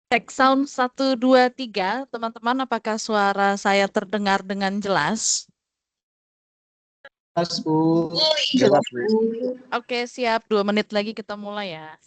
Cek sound 1, 2, 3. Teman-teman, apakah suara saya terdengar dengan jelas? Mas Bu. Jelas, Bu. Oke, siap. 2 menit lagi kita mulai ya.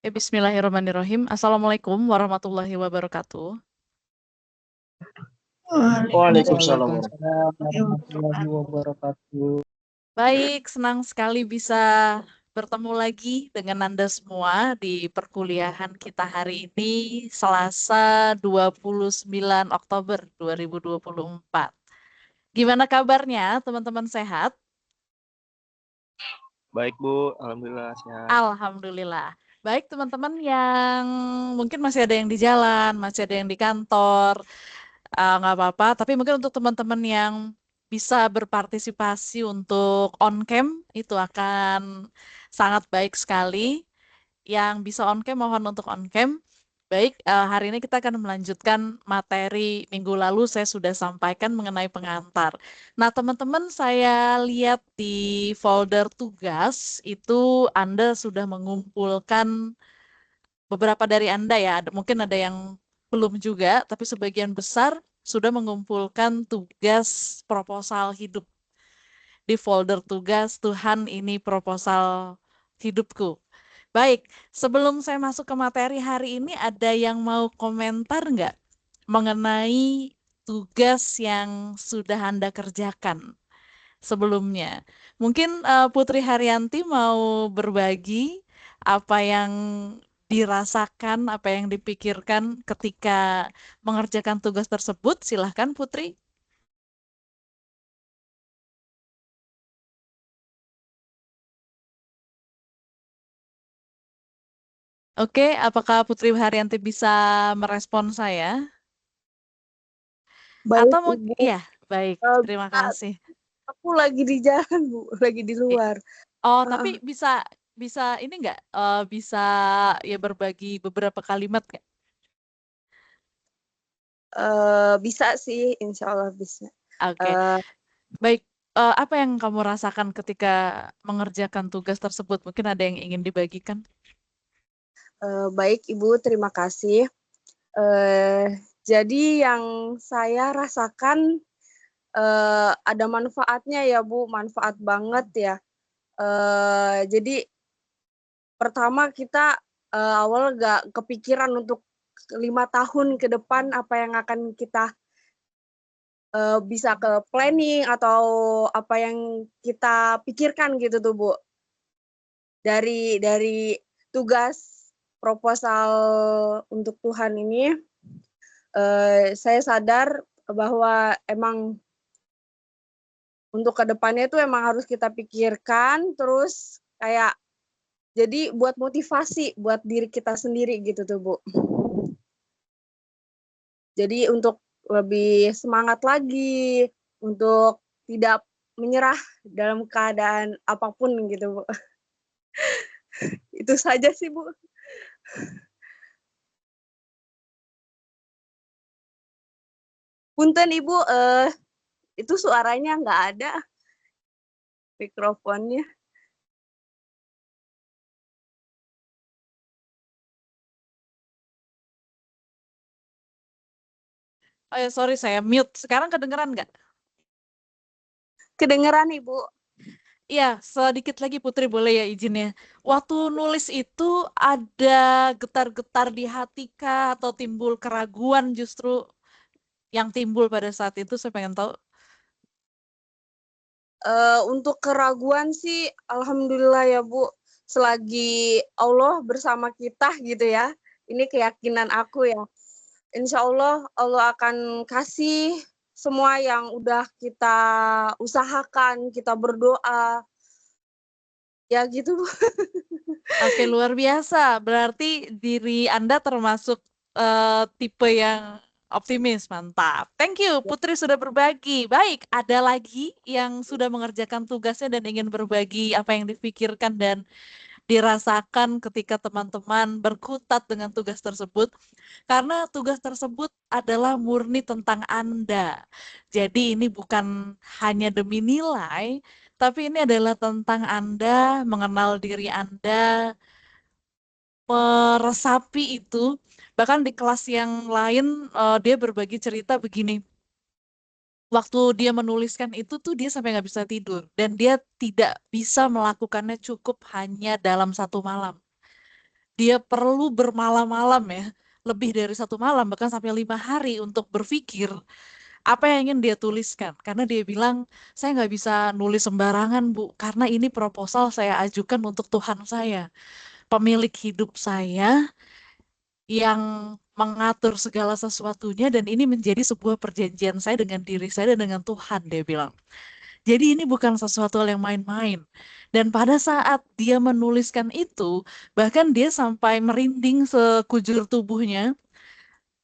Bismillahirrahmanirrahim. Assalamualaikum warahmatullahi wabarakatuh. Waalaikumsalam. Waalaikumsalam warahmatullahi wabarakatuh. Baik, senang sekali bisa bertemu lagi dengan Anda semua di perkuliahan kita hari ini, Selasa 29 Oktober 2024. Gimana kabarnya, teman-teman sehat? Baik, Bu. Alhamdulillah sehat. Alhamdulillah. Baik, teman-teman yang mungkin masih ada yang di jalan, masih ada yang di kantor, nggak apa-apa. Tapi mungkin untuk teman-teman yang bisa berpartisipasi untuk on cam itu akan sangat baik sekali. Yang bisa on cam mohon untuk on cam. Baik, hari ini kita akan melanjutkan materi minggu lalu saya sudah sampaikan mengenai pengantar. Nah, teman-teman saya lihat di folder tugas itu Anda sudah mengumpulkan beberapa dari Anda ya, mungkin ada yang belum juga, tapi sebagian besar sudah mengumpulkan tugas proposal hidup di folder tugas Tuhan ini proposal hidupku. Baik, sebelum saya masuk ke materi hari ini, ada yang mau komentar nggak mengenai tugas yang sudah Anda kerjakan sebelumnya? Mungkin Putri Haryanti mau berbagi apa yang dirasakan, apa yang dipikirkan ketika mengerjakan tugas tersebut. Silahkan Putri. Oke, apakah Putri Haryanti bisa merespon saya? Baik, Atau mau, Ibu. ya, Baik, Eh, terima ah, kasih. aku lagi di jalan, Bu, lagi di I- luar. Oh, Heeh. tapi bisa bisa ini nggak bisa ya berbagi beberapa kalimat nggak? Bisa sih, insya Allah bisa. Oke, Eh, baik. Apa yang kamu rasakan ketika mengerjakan tugas tersebut? Mungkin ada yang ingin dibagikan? Baik, Ibu, terima kasih. Eh, jadi yang saya rasakan ada manfaatnya ya, Bu, manfaat banget ya. Jadi pertama kita awal gak kepikiran untuk 5 tahun ke depan apa yang akan kita bisa ke planning atau apa yang kita pikirkan gitu tuh, Bu. Dari tugas proposal untuk Tuhan ini, saya sadar bahwa emang untuk ke depannya itu emang harus kita pikirkan, terus kayak jadi buat motivasi buat diri kita sendiri gitu tuh, Bu. Jadi untuk lebih semangat lagi, untuk tidak menyerah dalam keadaan apapun gitu, Bu. Itu saja sih, Bu. Punten Ibu, itu suaranya nggak ada mikrofonnya. Oh ya, sorry saya mute. Sekarang kedengeran nggak? Kedengeran Ibu. Iya, sedikit lagi Putri boleh ya izinnya. Waktu nulis itu ada getar-getar di hati kah atau timbul keraguan justru yang timbul pada saat itu saya pengen tahu. Untuk keraguan sih alhamdulillah ya, Bu, selagi Allah bersama kita gitu ya. Ini keyakinan aku ya. Insya Allah, Allah akan kasih semua yang udah kita usahakan, kita berdoa. Ya gitu, Bu. Oke, luar biasa. Berarti diri Anda termasuk tipe yang optimis. Mantap. Thank you, Putri sudah berbagi. Baik, ada lagi yang sudah mengerjakan tugasnya dan ingin berbagi apa yang dipikirkan dan dirasakan ketika teman-teman berkutat dengan tugas tersebut. Karena tugas tersebut adalah murni tentang Anda. Jadi ini bukan hanya demi nilai, tapi ini adalah tentang Anda, mengenal diri Anda, meresapi itu. Bahkan di kelas yang lain dia berbagi cerita begini. Waktu dia menuliskan itu tuh dia sampai nggak bisa tidur dan dia tidak bisa melakukannya cukup hanya dalam satu malam. Dia perlu bermalam-malam ya, lebih dari satu malam bahkan sampai 5 hari untuk berpikir apa yang ingin dia tuliskan. Karena dia bilang saya nggak bisa nulis sembarangan Bu, karena ini proposal saya ajukan untuk Tuhan saya, pemilik hidup saya yang mengatur segala sesuatunya dan ini menjadi sebuah perjanjian saya dengan diri saya dan dengan Tuhan, dia bilang. Jadi ini bukan sesuatu hal yang main-main. Dan pada saat dia menuliskan itu, bahkan dia sampai merinding sekujur tubuhnya,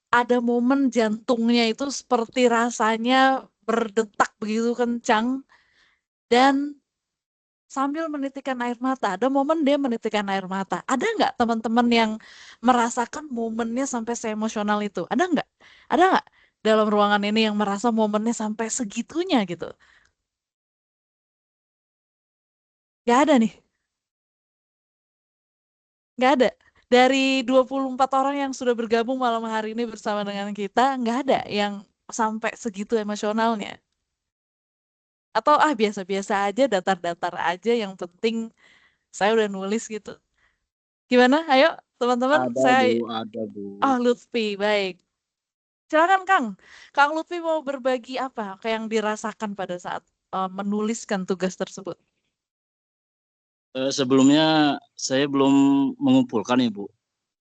ada momen jantungnya itu seperti rasanya berdetak begitu kencang dan sambil menitikkan air mata. Ada momen dia menitikkan air mata. Ada nggak teman-teman yang merasakan momennya sampai seemosional itu? Ada nggak? Ada nggak dalam ruangan ini yang merasa momennya sampai segitunya gitu? Nggak ada nih, nggak ada. Dari 24 orang yang sudah bergabung malam hari ini bersama dengan kita, nggak ada yang sampai segitu emosionalnya. Atau biasa-biasa aja, datar-datar aja, yang penting saya udah nulis gitu. Gimana? Ayo teman-teman, Ada, saya... Bu, ada, Bu. Oh, Lutfi, baik. Silakan Kang. Kang Lutfi mau berbagi apa kayak yang dirasakan pada saat menuliskan tugas tersebut? Sebelumnya saya belum mengumpulkan ya Bu.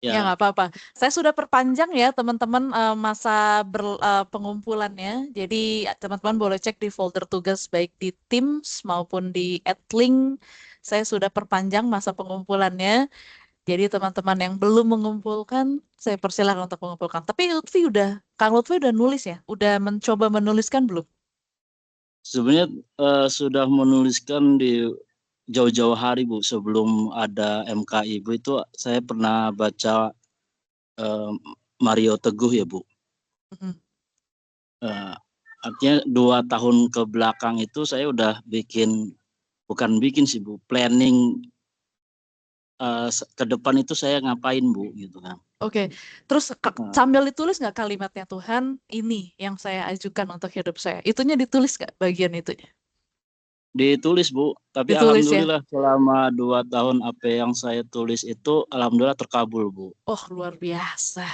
Ya, Ya, nggak apa-apa. Saya sudah perpanjang ya teman-teman masa pengumpulannya. Jadi teman-teman boleh cek di folder tugas baik di Teams maupun di Adlink. Saya sudah perpanjang masa pengumpulannya. Jadi teman-teman yang belum mengumpulkan, saya persilahkan untuk mengumpulkan. Tapi Kang Lutfi udah nulis ya? Udah mencoba menuliskan belum? Sebenarnya sudah menuliskan di jauh-jauh hari Bu, sebelum ada MKI Bu, itu saya pernah baca Mario Teguh ya Bu. Mhm. Artinya 2 tahun ke belakang itu saya udah bukan bikin sih Bu, planning ke depan itu saya ngapain Bu gitu kan. Oke, terus sambil ditulis nggak kalimatnya Tuhan, ini yang saya ajukan untuk hidup saya. Itunya ditulis nggak bagian itunya? Ditulis Bu, tapi Ditulis ya. alhamdulillah selama 2 tahun apa yang saya tulis itu alhamdulillah terkabul Bu. Oh, luar biasa.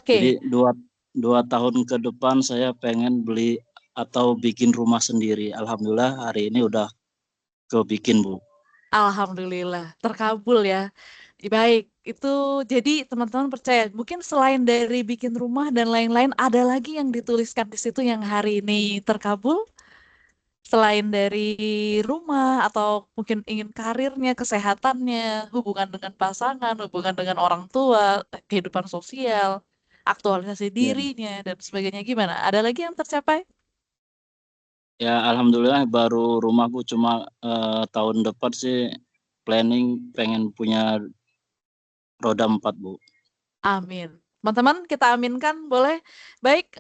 Jadi Oke, 2 tahun ke depan saya pengen beli atau bikin rumah sendiri. Alhamdulillah hari ini udah kebikin Bu. alhamdulillah terkabul ya. Baik, itu jadi teman-teman percaya, mungkin selain dari bikin rumah dan lain-lain, ada lagi yang dituliskan di situ yang hari ini terkabul? Selain dari rumah atau mungkin ingin karirnya, kesehatannya, hubungan dengan pasangan, hubungan dengan orang tua, kehidupan sosial, aktualisasi Ya. dirinya, dan sebagainya gimana? Ada lagi yang tercapai? Ya alhamdulillah baru rumah Bu, cuma tahun depan sih planning pengen punya roda 4 Bu. Amin. Teman-teman, kita aminkan, boleh? Baik,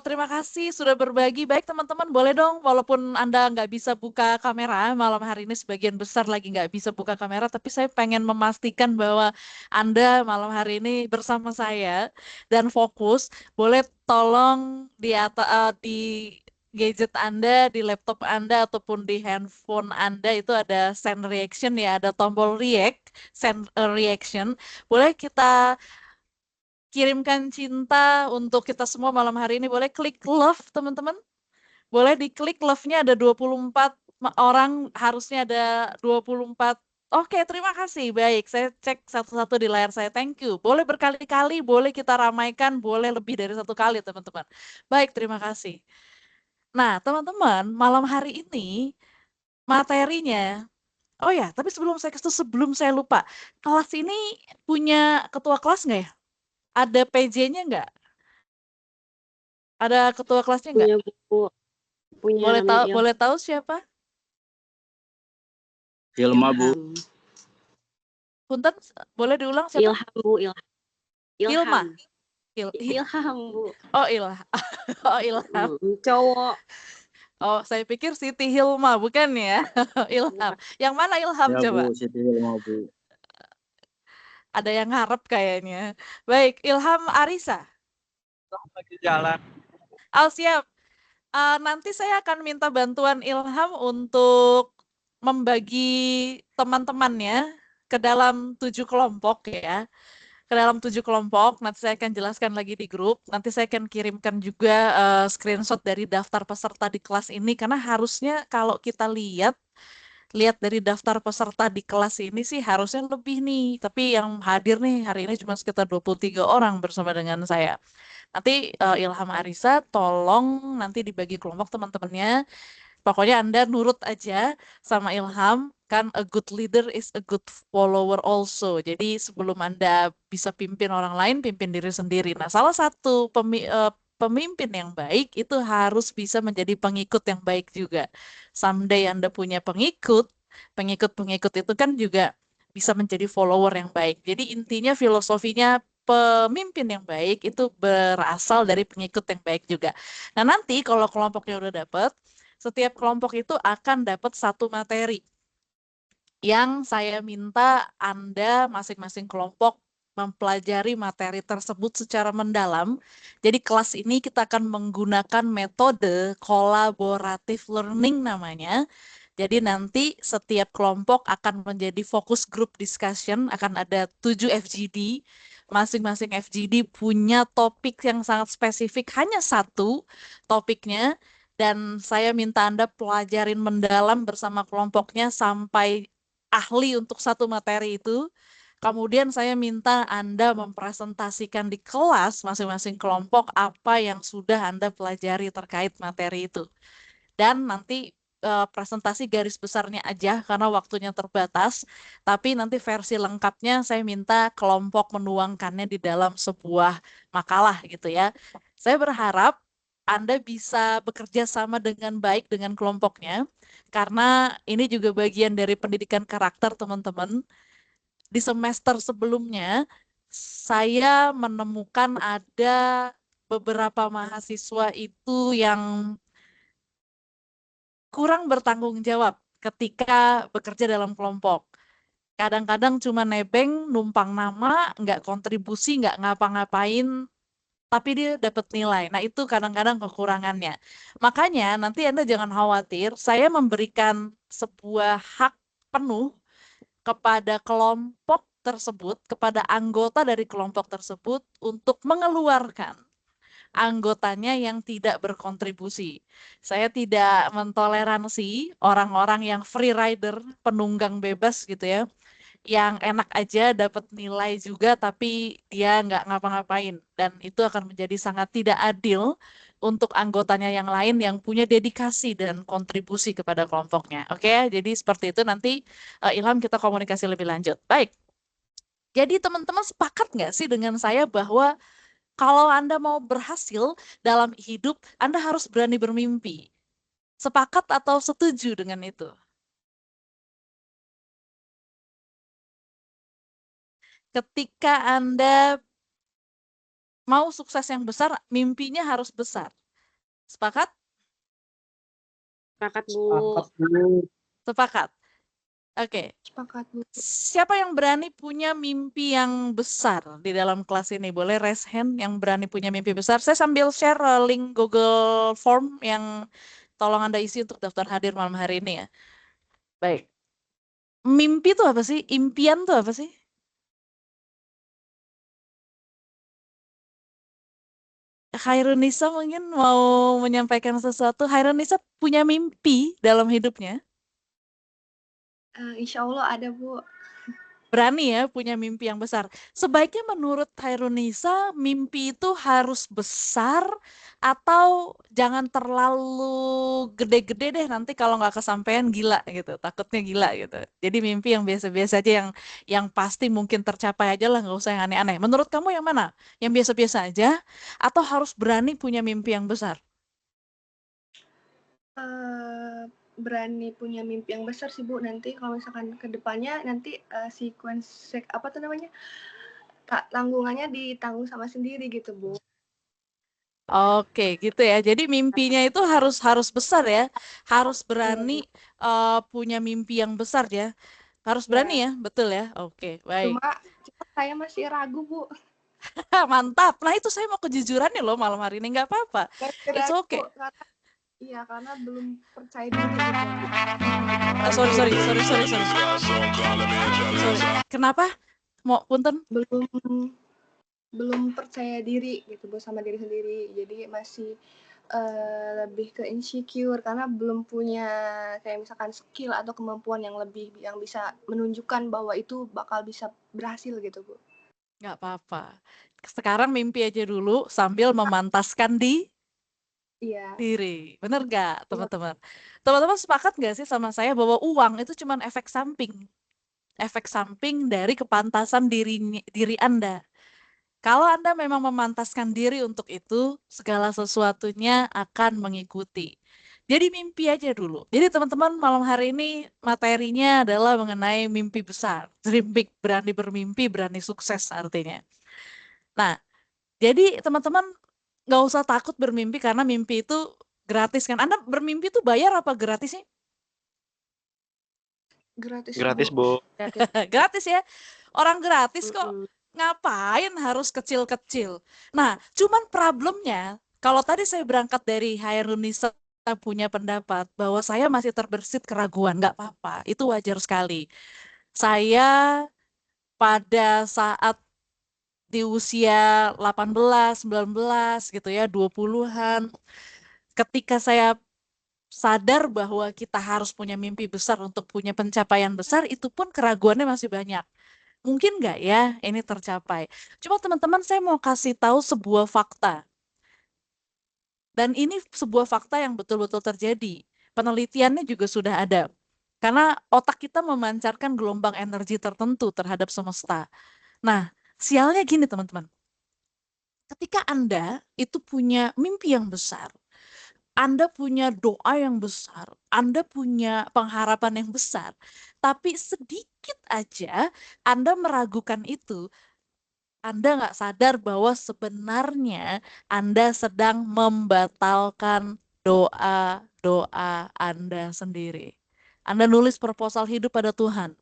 terima kasih sudah berbagi. Baik, teman-teman, boleh dong, walaupun Anda nggak bisa buka kamera, malam hari ini sebagian besar lagi nggak bisa buka kamera, tapi saya pengen memastikan bahwa Anda malam hari ini bersama saya dan fokus. Boleh tolong di gadget Anda, di laptop Anda, ataupun di handphone Anda itu ada send reaction ya, ada tombol react, send a reaction. Boleh kita kirimkan cinta untuk kita semua malam hari ini. Boleh klik love, teman-teman. Boleh diklik love-nya ada 24 orang, harusnya ada 24. Oke, terima kasih. Baik, saya cek satu-satu di layar saya. Thank you. Boleh berkali-kali, boleh kita ramaikan, boleh lebih dari satu kali, teman-teman. Baik, terima kasih. Nah, teman-teman, malam hari ini materinya. Oh ya, tapi sebelum saya lupa, kelas ini punya ketua kelas nggak ya? Ada PJ-nya nggak? Ada ketua kelasnya nggak? Punya Bu, punya namanya Boleh tahu siapa? Hilma Bu. Ilham. Punten, boleh diulang siapa? Ilham Bu, Ilham. Hilma. Ilham Bu. Oh, Ilham. Oh, Ilham. Cowok. Oh, saya pikir Siti Hilma, bukan ya? Ilham. Yang mana Ilham Ya coba? Bu, Siti Hilma Bu. Ada yang harap kayaknya. Baik, Ilham Arisa. Lagi jalan. Oh, siap. Nanti saya akan minta bantuan Ilham untuk membagi teman-temannya ke dalam 7 kelompok ya. Ke dalam 7 kelompok, nanti saya akan jelaskan lagi di grup. Nanti saya akan kirimkan juga screenshot dari daftar peserta di kelas ini, karena harusnya kalau kita lihat dari daftar peserta di kelas ini sih harusnya lebih nih. Tapi yang hadir nih hari ini cuma sekitar 23 orang bersama dengan saya. Nanti Ilham Arisa tolong nanti dibagi kelompok teman-temannya. Pokoknya Anda nurut aja sama Ilham, kan a good leader is a good follower also. Jadi sebelum Anda bisa pimpin orang lain, pimpin diri sendiri. Nah, salah satu pemimpin yang baik itu harus bisa menjadi pengikut yang baik juga. Someday Anda punya pengikut-pengikut itu kan juga bisa menjadi follower yang baik. Jadi intinya filosofinya pemimpin yang baik itu berasal dari pengikut yang baik juga. Nah, nanti kalau kelompoknya udah dapet, setiap kelompok itu akan dapat satu materi yang saya minta Anda masing-masing kelompok mempelajari materi tersebut secara mendalam. Jadi kelas ini kita akan menggunakan metode collaborative learning namanya. Jadi nanti setiap kelompok akan menjadi fokus group discussion, akan ada 7 FGD. Masing-masing FGD punya topik yang sangat spesifik, hanya satu topiknya. Dan saya minta Anda pelajarin mendalam bersama kelompoknya sampai ahli untuk satu materi itu. Kemudian saya minta Anda mempresentasikan di kelas masing-masing kelompok apa yang sudah Anda pelajari terkait materi itu. Dan nanti presentasi garis besarnya aja karena waktunya terbatas. Tapi nanti versi lengkapnya saya minta kelompok menuangkannya di dalam sebuah makalah gitu ya. Saya berharap Anda bisa bekerja sama dengan baik dengan kelompoknya, karena ini juga bagian dari pendidikan karakter teman-teman. Di semester sebelumnya, saya menemukan ada beberapa mahasiswa itu yang kurang bertanggung jawab ketika bekerja dalam kelompok. Kadang-kadang cuma nebeng, numpang nama, nggak kontribusi, nggak ngapa-ngapain, tapi dia dapat nilai. Nah, itu kadang-kadang kekurangannya. Makanya nanti Anda jangan khawatir, saya memberikan sebuah hak penuh kepada kelompok tersebut, kepada anggota dari kelompok tersebut untuk mengeluarkan anggotanya yang tidak berkontribusi. Saya tidak mentoleransi orang-orang yang free rider, penunggang bebas gitu ya, yang enak aja dapat nilai juga tapi dia nggak ngapa-ngapain. Dan itu akan menjadi sangat tidak adil untuk anggotanya yang lain yang punya dedikasi dan kontribusi kepada kelompoknya. Oke, jadi seperti itu nanti Ilham kita komunikasi lebih lanjut. Baik, jadi teman-teman sepakat nggak sih dengan saya bahwa kalau Anda mau berhasil dalam hidup, Anda harus berani bermimpi. Sepakat atau setuju dengan itu? Ketika Anda mau sukses yang besar, mimpinya harus besar. Sepakat? Sepakat, Bu. Sepakat, Bu. Sepakat. Oke. Sepakat, Bu. Siapa yang berani punya mimpi yang besar di dalam kelas ini? Boleh raise hand yang berani punya mimpi besar. Saya sambil share link Google Form yang tolong Anda isi untuk daftar hadir malam hari ini ya. Baik. Mimpi itu apa sih? Impian itu apa sih? Hairunisa mungkin mau menyampaikan sesuatu. Hairunisa punya mimpi dalam hidupnya. Insya Allah ada, Bu. Berani ya punya mimpi yang besar. Sebaiknya menurut Hairunisa mimpi itu harus besar atau jangan terlalu gede-gede deh, nanti kalau nggak kesampaian gila gitu, takutnya gila gitu. Jadi mimpi yang biasa-biasa aja, yang pasti mungkin tercapai aja lah, nggak usah yang aneh-aneh. Menurut kamu yang mana? Yang biasa-biasa aja atau harus berani punya mimpi yang besar? Berani punya mimpi yang besar sih, Bu. Nanti kalau misalkan ke depannya nanti sequence apa tuh namanya? Tanggungannya ditanggung sama sendiri gitu, Bu. Oke, gitu ya. Jadi mimpinya itu harus besar ya. Harus berani punya mimpi yang besar ya. Harus berani ya, betul ya. Oke, baik. Cuma saya masih ragu, Bu. Mantap. Nah, itu saya mau kejujurannya loh malam hari ini, nggak apa-apa. It's okay. Karena belum percaya diri gitu. Sorry. Kenapa? Mau punten? Belum percaya diri gitu, Bu, sama diri sendiri. Jadi masih lebih ke insecure karena belum punya kayak misalkan skill atau kemampuan yang lebih yang bisa menunjukkan bahwa itu bakal bisa berhasil gitu, Bu. Nggak apa-apa. Sekarang mimpi aja dulu sambil memantaskan diri. Bener nggak, teman-teman? Teman-teman sepakat nggak sih sama saya bahwa uang itu cuma efek samping? Efek samping dari kepantasan diri Anda. Kalau Anda memang memantaskan diri untuk itu, segala sesuatunya akan mengikuti. Jadi mimpi aja dulu. Jadi teman-teman malam hari ini materinya adalah mengenai mimpi besar. Dream big, berani bermimpi, berani sukses artinya. Nah, jadi teman-teman nggak usah takut bermimpi karena mimpi itu gratis kan. Anda bermimpi itu bayar apa gratis sih? Gratis, Bu. Gratis ya. Orang gratis kok. Ngapain harus kecil-kecil? Nah, cuman problemnya, kalau tadi saya berangkat dari Hairunisa punya pendapat bahwa saya masih terbersit keraguan, nggak apa-apa, itu wajar sekali. Saya pada saat di usia 18, 19 gitu ya, 20-an, ketika saya sadar bahwa kita harus punya mimpi besar untuk punya pencapaian besar, itu pun keraguannya masih banyak. Mungkin nggak ya ini tercapai? Cuma teman-teman saya mau kasih tahu sebuah fakta. Dan ini sebuah fakta yang betul-betul terjadi. Penelitiannya juga sudah ada. Karena otak kita memancarkan gelombang energi tertentu terhadap semesta. Nah, sialnya gini teman-teman. ketika Anda itu punya mimpi yang besar, Anda punya doa yang besar, Anda punya pengharapan yang besar, tapi sedikit aja Anda meragukan itu, Anda nggak sadar bahwa sebenarnya Anda sedang membatalkan doa-doa Anda sendiri. Anda nulis proposal hidup pada Tuhan.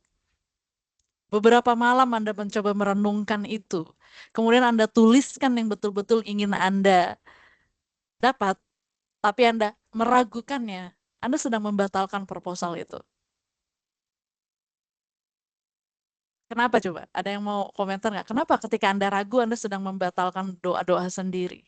Beberapa malam Anda mencoba merenungkan itu. Kemudian Anda tuliskan yang betul-betul ingin Anda dapat, tapi Anda meragukannya. Anda sedang membatalkan proposal itu. Kenapa coba? Ada yang mau komentar nggak? Kenapa ketika Anda ragu, Anda sedang membatalkan doa-doa sendiri?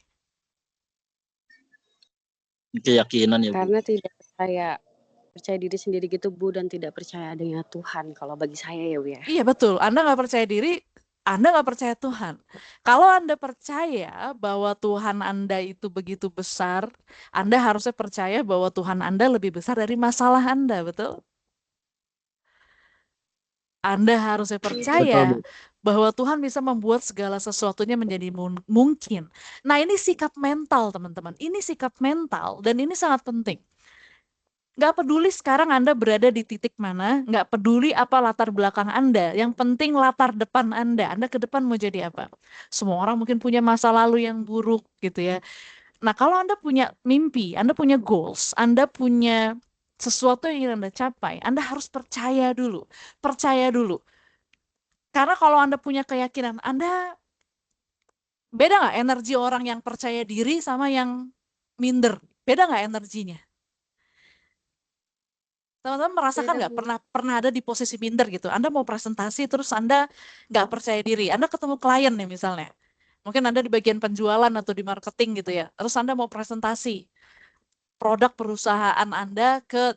Keyakinan ya Bu. Karena tidak percaya diri sendiri gitu Bu, dan tidak percaya adanya Tuhan kalau bagi saya ya Bu ya. Iya betul, Anda nggak percaya diri, Anda nggak percaya Tuhan. Kalau Anda percaya bahwa Tuhan Anda itu begitu besar, Anda harusnya percaya bahwa Tuhan Anda lebih besar dari masalah Anda, betul? Anda harusnya Betul, percaya Bu. bahwa Tuhan bisa membuat segala sesuatunya menjadi mungkin. Nah, ini sikap mental, teman-teman. Ini sikap mental, dan ini sangat penting. Nggak peduli sekarang Anda berada di titik mana, nggak peduli apa latar belakang Anda. Yang penting latar depan Anda. Anda ke depan mau jadi apa? Semua orang mungkin punya masa lalu yang buruk gitu ya. Nah, kalau Anda punya mimpi, Anda punya goals, Anda punya sesuatu yang ingin Anda capai, Anda harus percaya dulu. Percaya dulu. Karena kalau Anda punya keyakinan, Anda beda nggak energi orang yang percaya diri sama yang minder? Beda nggak energinya? Teman-teman merasakan Beda, nggak Bu. pernah ada di posisi minder gitu? Anda mau presentasi terus Anda nggak percaya diri. Anda ketemu klien nih misalnya. Mungkin Anda di bagian penjualan atau di marketing gitu ya. Terus Anda mau presentasi produk perusahaan Anda ke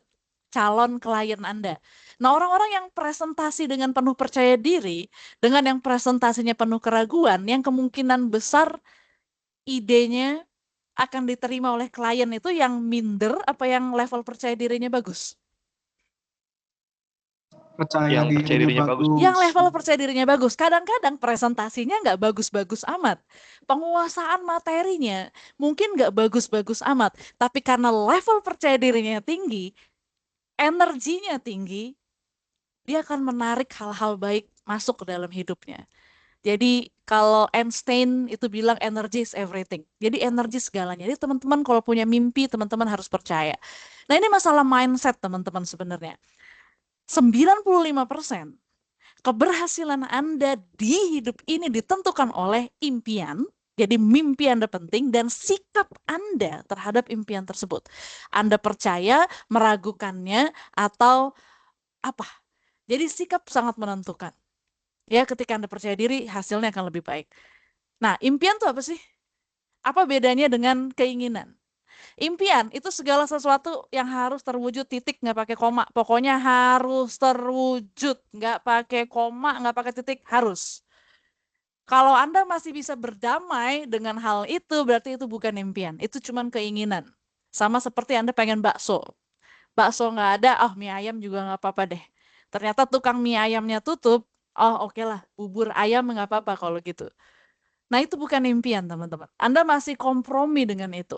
calon klien Anda. Nah, orang-orang yang presentasi dengan penuh percaya diri, dengan yang presentasinya penuh keraguan, yang kemungkinan besar idenya akan diterima oleh klien itu yang minder apa yang level percaya dirinya bagus? Percaya Yang percaya dirinya bagus. Yang level percaya dirinya bagus. Kadang-kadang presentasinya nggak bagus-bagus amat. Penguasaan materinya mungkin nggak bagus-bagus amat. Tapi karena level percaya dirinya tinggi, energinya tinggi, dia akan menarik hal-hal baik masuk ke dalam hidupnya. Jadi kalau Einstein itu bilang energy is everything. Jadi energi segalanya. Jadi teman-teman kalau punya mimpi, teman-teman harus percaya. Nah ini masalah mindset teman-teman sebenarnya. 95% keberhasilan Anda di hidup ini ditentukan oleh impian. Jadi mimpi Anda penting dan sikap Anda terhadap impian tersebut. Anda percaya, meragukannya, atau apa? Jadi sikap sangat menentukan. Ya, ketika Anda percaya diri, hasilnya akan lebih baik. Nah, impian itu apa sih? Apa bedanya dengan keinginan? Impian itu segala sesuatu yang harus terwujud, titik, nggak pakai koma. Pokoknya harus terwujud, nggak pakai koma, nggak pakai titik, harus. Kalau Anda masih bisa berdamai dengan hal itu, berarti itu bukan impian. Itu cuma keinginan. Sama seperti Anda pengen bakso. Bakso nggak ada, oh mie ayam juga nggak apa-apa deh. Ternyata tukang mie ayamnya tutup, oh oke lah, bubur ayam nggak apa-apa kalau gitu. Nah itu bukan impian teman-teman. Anda masih kompromi dengan itu.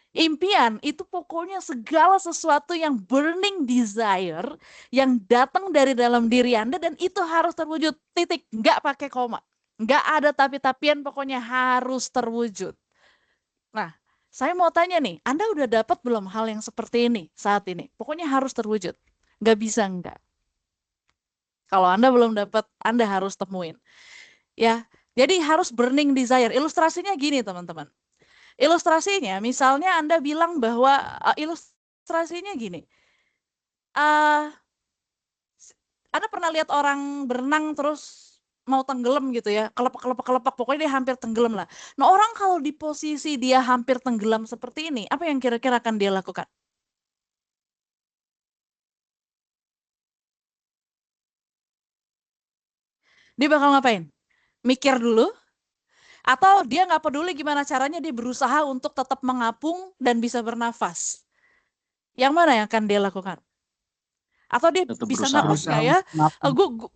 Impian itu pokoknya segala sesuatu yang burning desire yang datang dari dalam diri Anda dan itu harus terwujud. Titik, nggak pakai koma. Nggak ada tapi-tapian, pokoknya harus terwujud. Nah, saya mau tanya nih, Anda udah dapat belum hal yang seperti ini saat ini? Pokoknya harus terwujud. Nggak bisa nggak. Kalau Anda belum dapat, Anda harus temuin. Ya, jadi harus burning desire. Ilustrasinya gini teman-teman. Ilustrasinya, misalnya Anda bilang bahwa ilustrasinya gini. eh Anda pernah lihat orang berenang terus mau tenggelam gitu ya, kelepak, pokoknya dia hampir tenggelam lah. Nah orang kalau di posisi dia hampir tenggelam seperti ini, apa yang kira-kira akan dia lakukan? Dia bakal ngapain? Mikir dulu, atau dia nggak peduli gimana caranya dia berusaha untuk tetap mengapung dan bisa bernafas? Yang mana yang akan dia lakukan? Atau dia Tetap bisa berusaha. napas nggak ya?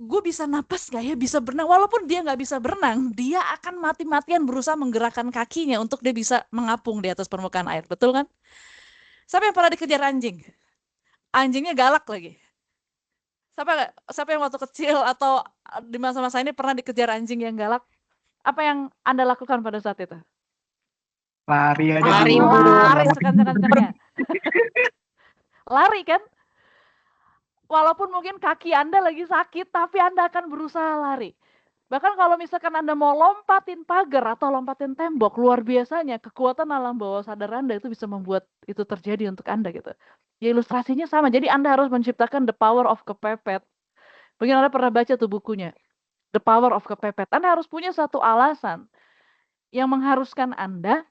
Gue bisa napas nggak ya? Bisa berenang. Walaupun dia nggak bisa berenang, dia akan mati-matian berusaha menggerakkan kakinya untuk dia bisa mengapung di atas permukaan air. Betul kan? Siapa yang pernah dikejar anjing? Anjingnya galak lagi. Siapa yang waktu kecil atau di masa-masa ini pernah dikejar anjing yang galak? Apa yang Anda lakukan pada saat itu? Lari aja Lari, Bu. Bu. Lari sekencang-kencangnya. Lari kan? Walaupun mungkin kaki Anda lagi sakit, tapi Anda akan berusaha lari. Bahkan kalau misalkan Anda mau lompatin pagar atau lompatin tembok, luar biasanya kekuatan alam bawah sadar Anda itu bisa membuat itu terjadi untuk Anda gitu. Ya ilustrasinya sama, jadi Anda harus menciptakan the power of kepepet. Mungkin Anda pernah baca tuh bukunya, The Power of Kepepet. Anda harus punya satu alasan yang mengharuskan Anda,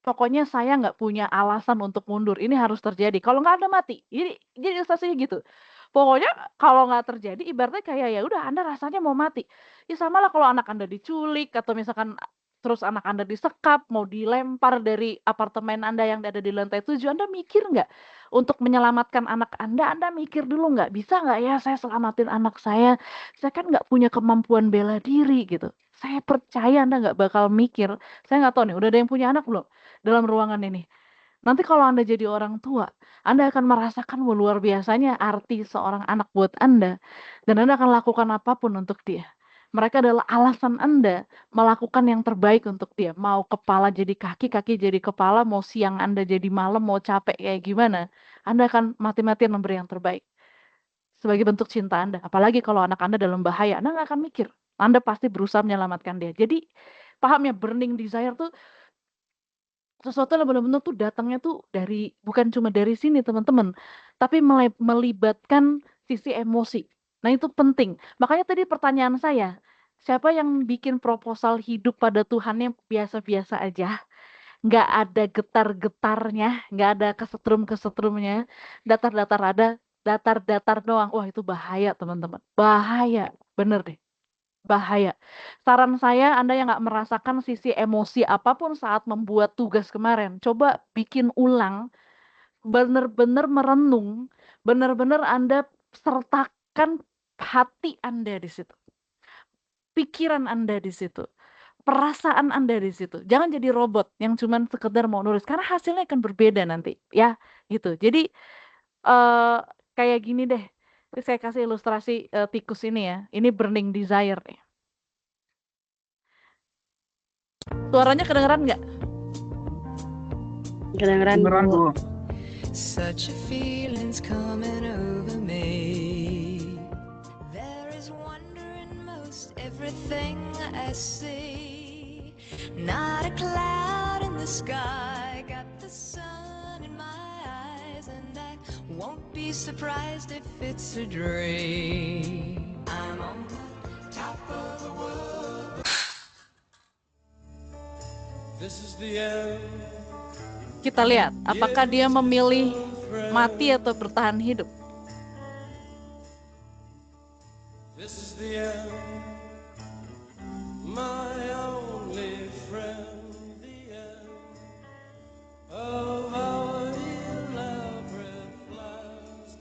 pokoknya saya nggak punya alasan untuk mundur, ini harus terjadi. Kalau nggak Anda mati. Jadi ilustrasinya gitu. Pokoknya kalau nggak terjadi, ibaratnya kayak ya udah Anda rasanya mau mati. Ya samalah kalau anak Anda diculik atau misalkan terus anak Anda disekap, mau dilempar dari apartemen Anda yang ada di lantai 7, Anda mikir nggak untuk menyelamatkan anak Anda mikir dulu nggak, bisa nggak ya saya selamatin anak saya kan nggak punya kemampuan bela diri gitu. Saya percaya Anda nggak bakal mikir, saya nggak tahu nih, udah ada yang punya anak belum dalam ruangan ini? Nanti kalau Anda jadi orang tua, Anda akan merasakan luar biasanya arti seorang anak buat Anda. Dan Anda akan lakukan apapun untuk dia. Mereka adalah alasan Anda melakukan yang terbaik untuk dia. Mau kepala jadi kaki, kaki jadi kepala, mau siang Anda jadi malam, mau capek kayak gimana. Anda akan mati-matian memberi yang terbaik. Sebagai bentuk cinta Anda. Apalagi kalau anak Anda dalam bahaya, Anda nggak akan mikir. Anda pasti berusaha menyelamatkan dia. Jadi, paham ya, burning desire tuh sesuatu yang benar-benar tuh datangnya tuh dari, bukan cuma dari sini teman-teman, tapi melibatkan sisi emosi. Nah itu penting. Makanya tadi pertanyaan saya, siapa yang bikin proposal hidup pada Tuhan yang biasa-biasa aja, nggak ada getar-getarnya, nggak ada kesetrum-kesetrumnya, datar-datar ada, datar-datar doang. Wah itu bahaya teman-teman, bahaya, bener deh. Bahaya. Saran saya, Anda yang nggak merasakan sisi emosi apapun saat membuat tugas kemarin, coba bikin ulang, benar-benar merenung, benar-benar Anda sertakan hati Anda di situ, pikiran Anda di situ, perasaan Anda di situ. Jangan jadi robot yang cuman sekedar mau nulis, karena hasilnya akan berbeda nanti, ya, gitu. Jadi eh kayak gini deh. Saya kasih ilustrasi tikus ini ya. Ini burning desire nih. Suaranya kedengeran nggak? Kedengeran, Beneran Bu. Bu. Such a feeling's coming over me. There is wonder in most everything I see. Not a cloud in the sky, got the sun in my eyes, and I won't be surprised if it's a dream. I'm on the top of the world. This is the end. Kita lihat apakah dia memilih mati atau bertahan hidup. This is the end, my only friend, the end of our elaborate plans.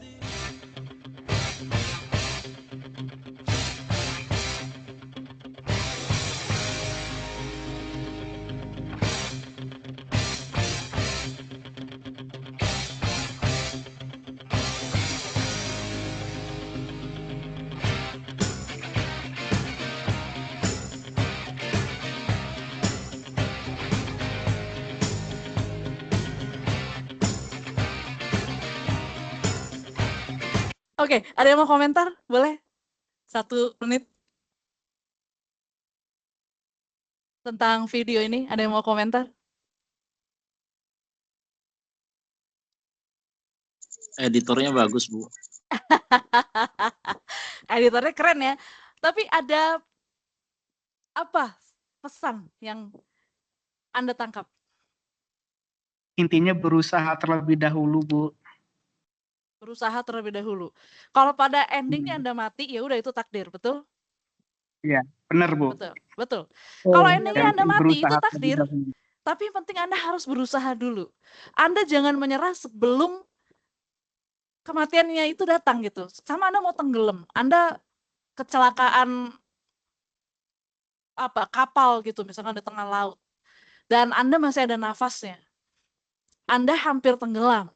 Oke, ada yang mau komentar? Boleh? 1 menit. Tentang video ini, ada yang mau komentar? Editornya bagus, Bu. Editornya keren ya. Tapi ada apa pesan yang Anda tangkap? Intinya berusaha terlebih dahulu Bu. Berusaha terlebih dahulu. Kalau pada endingnya Anda mati, ya udah itu takdir, betul? Iya, benar Bu. Betul, betul. Oh, Kalau iya, endingnya Anda Yang mati, itu berusaha terlebih takdir. dahulu. Tapi yang penting Anda harus berusaha dulu. Anda jangan menyerah sebelum kematiannya itu datang gitu. Sama Anda mau tenggelam, Anda kecelakaan kapal gitu misalkan di tengah laut dan Anda masih ada nafasnya. Anda hampir tenggelam.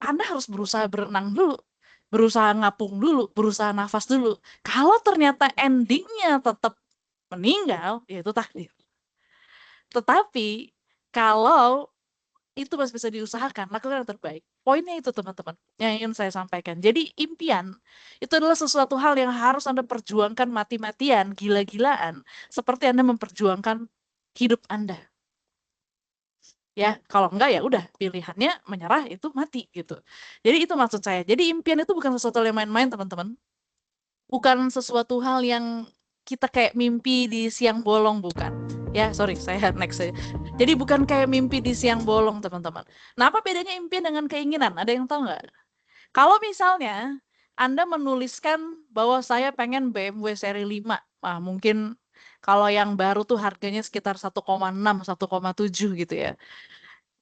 Anda harus berusaha berenang dulu, berusaha ngapung dulu, berusaha nafas dulu. Kalau ternyata endingnya tetap meninggal, ya itu takdir. Tetapi kalau itu masih bisa diusahakan, lakukan yang terbaik. Poinnya itu teman-teman, yang ingin saya sampaikan. Jadi impian itu adalah sesuatu hal yang harus Anda perjuangkan mati-matian, gila-gilaan, seperti Anda memperjuangkan hidup Anda. Ya, kalau enggak ya udah pilihannya menyerah itu mati gitu. Jadi itu maksud saya. Jadi impian itu bukan sesuatu yang main-main teman-teman. Bukan sesuatu hal yang kita kayak mimpi di siang bolong, bukan. Ya, sorry, saya next saja. Jadi bukan kayak mimpi di siang bolong, teman-teman. Nah, apa bedanya impian dengan keinginan? Ada yang tahu nggak? Kalau misalnya Anda menuliskan bahwa saya pengen BMW seri 5, mungkin kalau yang baru tuh harganya sekitar 1,6, 1,7 gitu ya.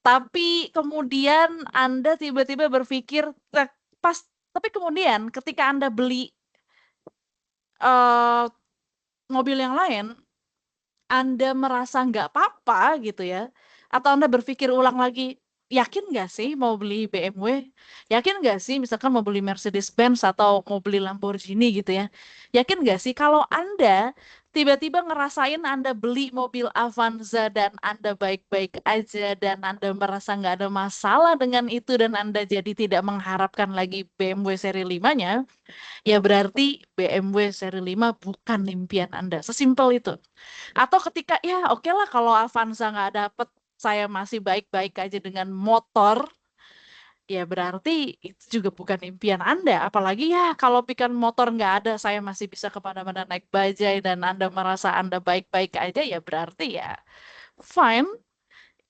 Tapi kemudian Anda tiba-tiba berpikir, tapi kemudian ketika Anda beli eh, mobil yang lain, Anda merasa nggak apa-apa gitu ya, atau Anda berpikir ulang lagi, yakin nggak sih mau beli BMW? Yakin nggak sih misalkan mau beli Mercedes-Benz atau mau beli Lamborghini gitu ya? Yakin nggak sih kalau Anda tiba-tiba ngerasain Anda beli mobil Avanza dan Anda baik-baik aja dan Anda merasa nggak ada masalah dengan itu dan Anda jadi tidak mengharapkan lagi BMW seri 5-nya, ya berarti BMW seri 5 bukan impian Anda. Sesimpel itu. Atau ketika ya oke lah kalau Avanza nggak dapet, saya masih baik-baik aja dengan motor, ya berarti itu juga bukan impian Anda. Apalagi ya kalau pikan motor nggak ada, saya masih bisa kemana-mana naik bajai dan Anda merasa Anda baik-baik aja, ya berarti ya fine.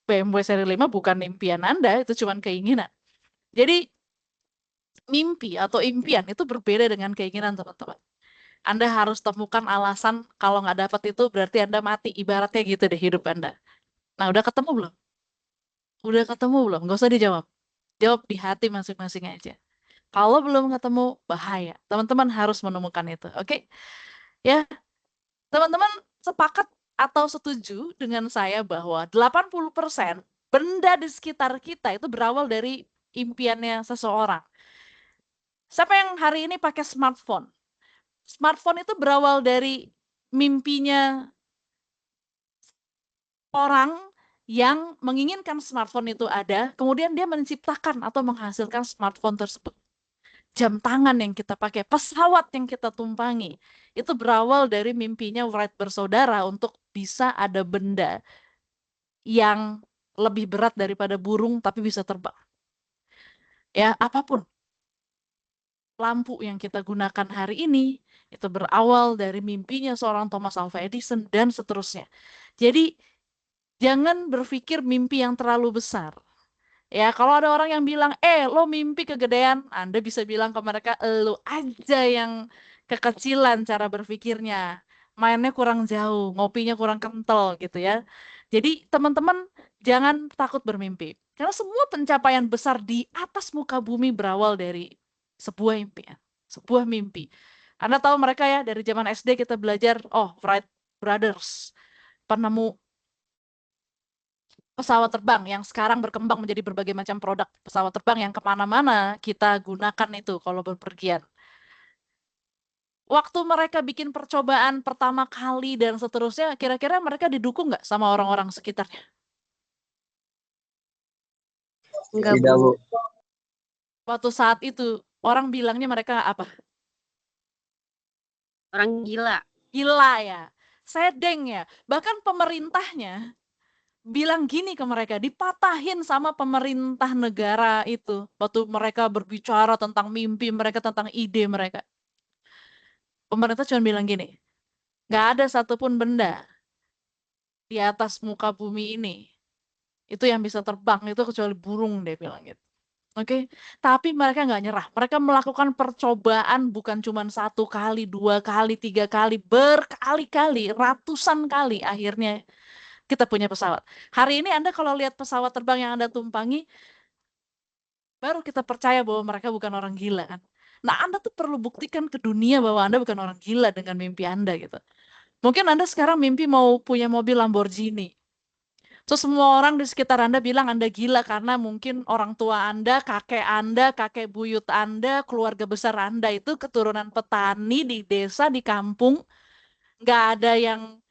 BMW seri 5 bukan impian Anda, itu cuma keinginan. Jadi mimpi atau impian itu berbeda dengan keinginan teman-teman. Anda harus temukan alasan kalau nggak dapat itu berarti Anda mati. Ibaratnya gitu deh hidup Anda. Nah, udah ketemu belum? Udah ketemu belum? Gak usah dijawab. Jawab di hati masing-masing aja. Kalau belum ketemu, bahaya. Teman-teman harus menemukan itu. Oke? Ya, teman-teman sepakat atau setuju dengan saya bahwa 80% benda di sekitar kita itu berawal dari impiannya seseorang. Siapa yang hari ini pakai smartphone? Smartphone itu berawal dari mimpinya orang yang menginginkan smartphone itu ada, kemudian dia menciptakan atau menghasilkan smartphone tersebut. Jam tangan yang kita pakai, pesawat yang kita tumpangi, itu berawal dari mimpinya Wright bersaudara untuk bisa ada benda yang lebih berat daripada burung tapi bisa terbang. Ya, apapun. Lampu yang kita gunakan hari ini, itu berawal dari mimpinya seorang Thomas Alva Edison dan seterusnya. Jadi, jangan berpikir mimpi yang terlalu besar. Ya, kalau ada orang yang bilang, lo mimpi kegedean, Anda bisa bilang ke mereka, lo aja yang kekecilan cara berpikirnya. Mainnya kurang jauh, ngopinya kurang kental gitu ya. Jadi teman-teman jangan takut bermimpi. Karena semua pencapaian besar di atas muka bumi berawal dari sebuah impian, sebuah mimpi. Anda tahu mereka ya, dari zaman SD kita belajar, Wright Brothers, penemu pesawat terbang yang sekarang berkembang menjadi berbagai macam produk pesawat terbang yang kemana-mana kita gunakan itu kalau berpergian. Waktu mereka bikin percobaan pertama kali dan seterusnya, kira-kira mereka didukung nggak sama orang-orang sekitarnya? Enggak, Tidak, Bu. Bu. Waktu saat itu, orang bilangnya mereka apa? Orang gila. Gila ya, sedeng ya. Bahkan pemerintahnya bilang gini ke mereka, dipatahin sama pemerintah negara itu. Waktu mereka berbicara tentang mimpi mereka, tentang ide mereka. Pemerintah cuma bilang gini, nggak ada satupun benda di atas muka bumi ini itu yang bisa terbang itu kecuali burung, dia bilang gitu. Oke, tapi mereka nggak nyerah. Mereka melakukan percobaan bukan cuma 1 kali, 2 kali, 3 kali, berkali-kali, ratusan kali. Akhirnya kita punya pesawat. Hari ini Anda kalau lihat pesawat terbang yang Anda tumpangi, baru kita percaya bahwa mereka bukan orang gila kan. Nah, Anda tuh perlu buktikan ke dunia bahwa Anda bukan orang gila dengan mimpi Anda gitu. Mungkin Anda sekarang mimpi mau punya mobil Lamborghini. Terus semua orang di sekitar Anda bilang Anda gila karena mungkin orang tua Anda, kakek buyut Anda, keluarga besar Anda itu keturunan petani di desa, di kampung. Nggak ada yang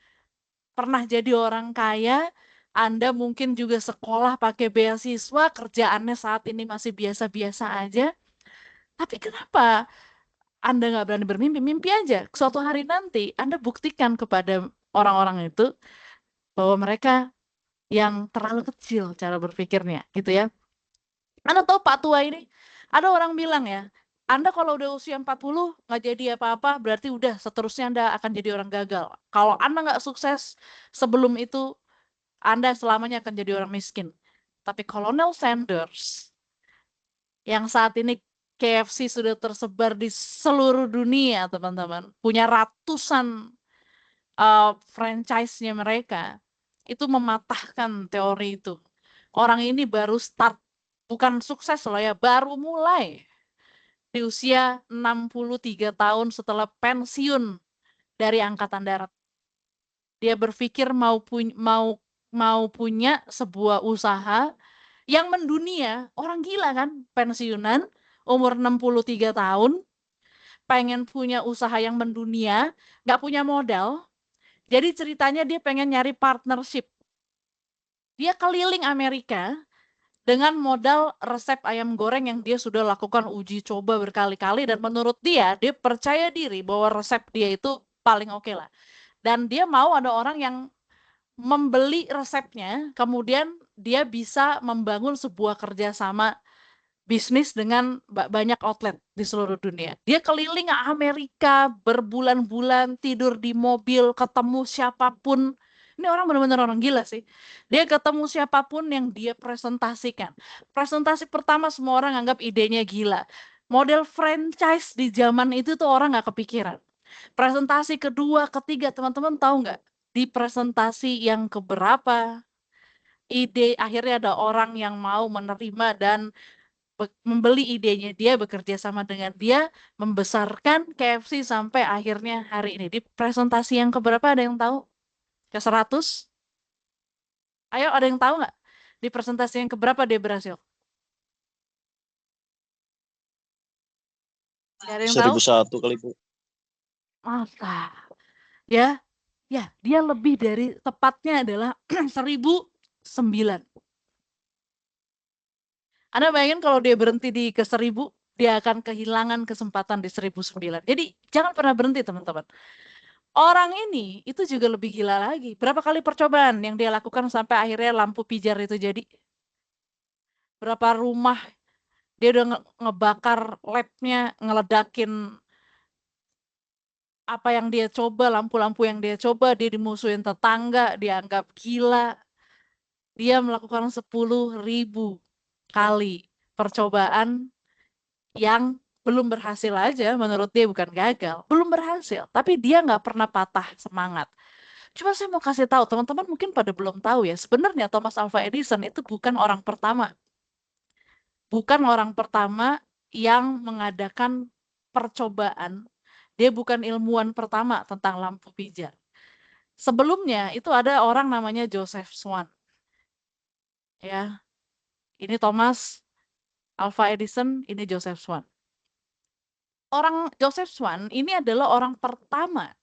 pernah jadi orang kaya. Anda mungkin juga sekolah pakai beasiswa, kerjaannya saat ini masih biasa-biasa aja. Tapi kenapa Anda nggak berani bermimpi? Mimpi aja. Suatu hari nanti Anda buktikan kepada orang-orang itu bahwa mereka yang terlalu kecil cara berpikirnya, gitu ya. Anda tahu Pak Tua ini, ada orang bilang ya, Anda kalau udah usia 40 nggak jadi apa-apa, berarti udah seterusnya Anda akan jadi orang gagal. Kalau Anda nggak sukses sebelum itu, Anda selamanya akan jadi orang miskin. Tapi Kolonel Sanders, yang saat ini KFC sudah tersebar di seluruh dunia, teman-teman, punya ratusan franchise-nya mereka, itu mematahkan teori itu. Orang ini baru start, bukan sukses loh ya, baru mulai di usia 63 tahun setelah pensiun dari Angkatan Darat. Dia berpikir mau punya sebuah usaha yang mendunia. Orang gila kan, pensiunan, umur 63 tahun, pengen punya usaha yang mendunia, nggak punya modal. Jadi ceritanya dia pengen nyari partnership. Dia keliling Amerika dengan modal resep ayam goreng yang dia sudah lakukan uji coba berkali-kali, dan menurut dia percaya diri bahwa resep dia itu paling oke lah. Dan dia mau ada orang yang membeli resepnya, kemudian dia bisa membangun sebuah kerjasama bisnis dengan banyak outlet di seluruh dunia. Dia keliling Amerika berbulan-bulan, tidur di mobil, ketemu siapapun. Ini orang benar-benar orang gila sih. Dia ketemu siapapun yang dia presentasikan. Presentasi pertama semua orang anggap idenya gila. Model franchise di zaman itu tuh orang nggak kepikiran. Presentasi kedua, ketiga, teman-teman tahu nggak? Di presentasi yang keberapa, ide akhirnya ada orang yang mau menerima dan membeli idenya dia, bekerja sama dengan dia, membesarkan KFC sampai akhirnya hari ini. Di presentasi yang keberapa ada yang tahu? Ke 100? Ayo, ada yang tahu nggak? Di presentasi yang keberapa dia berhasil? Nggak ada yang tahu? 1001 kali Bu. Masa? Ya, ya, dia lebih dari, tepatnya adalah 1009. Anda bayangin kalau dia berhenti di ke 1000, dia akan kehilangan kesempatan di 1009. Jadi jangan pernah berhenti, teman-teman. Orang ini itu juga lebih gila lagi. Berapa kali percobaan yang dia lakukan sampai akhirnya lampu pijar itu jadi? Berapa rumah dia udah ngebakar labnya, ngeledakin apa yang dia coba, lampu-lampu yang dia coba, dia dimusuhin tetangga, dianggap gila. Dia melakukan 10.000 kali percobaan yang belum berhasil aja, menurut dia bukan gagal, belum berhasil. Tapi dia nggak pernah patah semangat. Cuma saya mau kasih tahu, teman-teman mungkin pada belum tahu ya, sebenarnya Thomas Alva Edison itu bukan orang pertama. Bukan orang pertama yang mengadakan percobaan. Dia bukan ilmuwan pertama tentang lampu pijar. Sebelumnya itu ada orang namanya Joseph Swan. Ya, ini Thomas Alva Edison, ini Joseph Swan. Orang Joseph Swan ini adalah orang pertama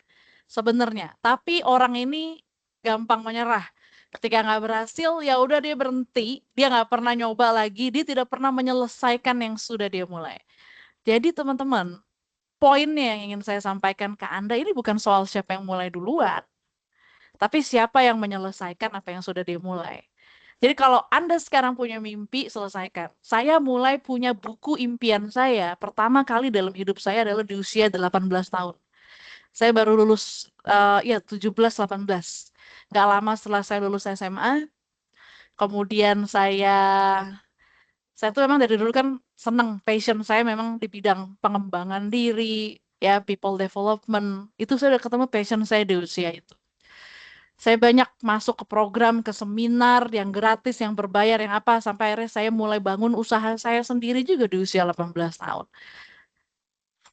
sebenarnya, tapi orang ini gampang menyerah. Ketika nggak berhasil, ya udah dia berhenti, dia nggak pernah nyoba lagi, dia tidak pernah menyelesaikan yang sudah dia mulai. Jadi teman-teman, poinnya yang ingin saya sampaikan ke Anda ini bukan soal siapa yang mulai duluan, tapi siapa yang menyelesaikan apa yang sudah dia mulai. Jadi kalau Anda sekarang punya mimpi, selesaikan. Saya mulai punya buku impian saya, pertama kali dalam hidup saya adalah di usia 18 tahun. Saya baru lulus, ya 17-18. Nggak lama setelah saya lulus SMA, kemudian saya tuh memang dari dulu kan seneng, passion saya memang di bidang pengembangan diri, ya people development. Itu saya udah ketemu passion saya di usia itu. Saya banyak masuk ke program, ke seminar yang gratis, yang berbayar, yang apa, sampai akhirnya saya mulai bangun usaha saya sendiri juga di usia 18 tahun.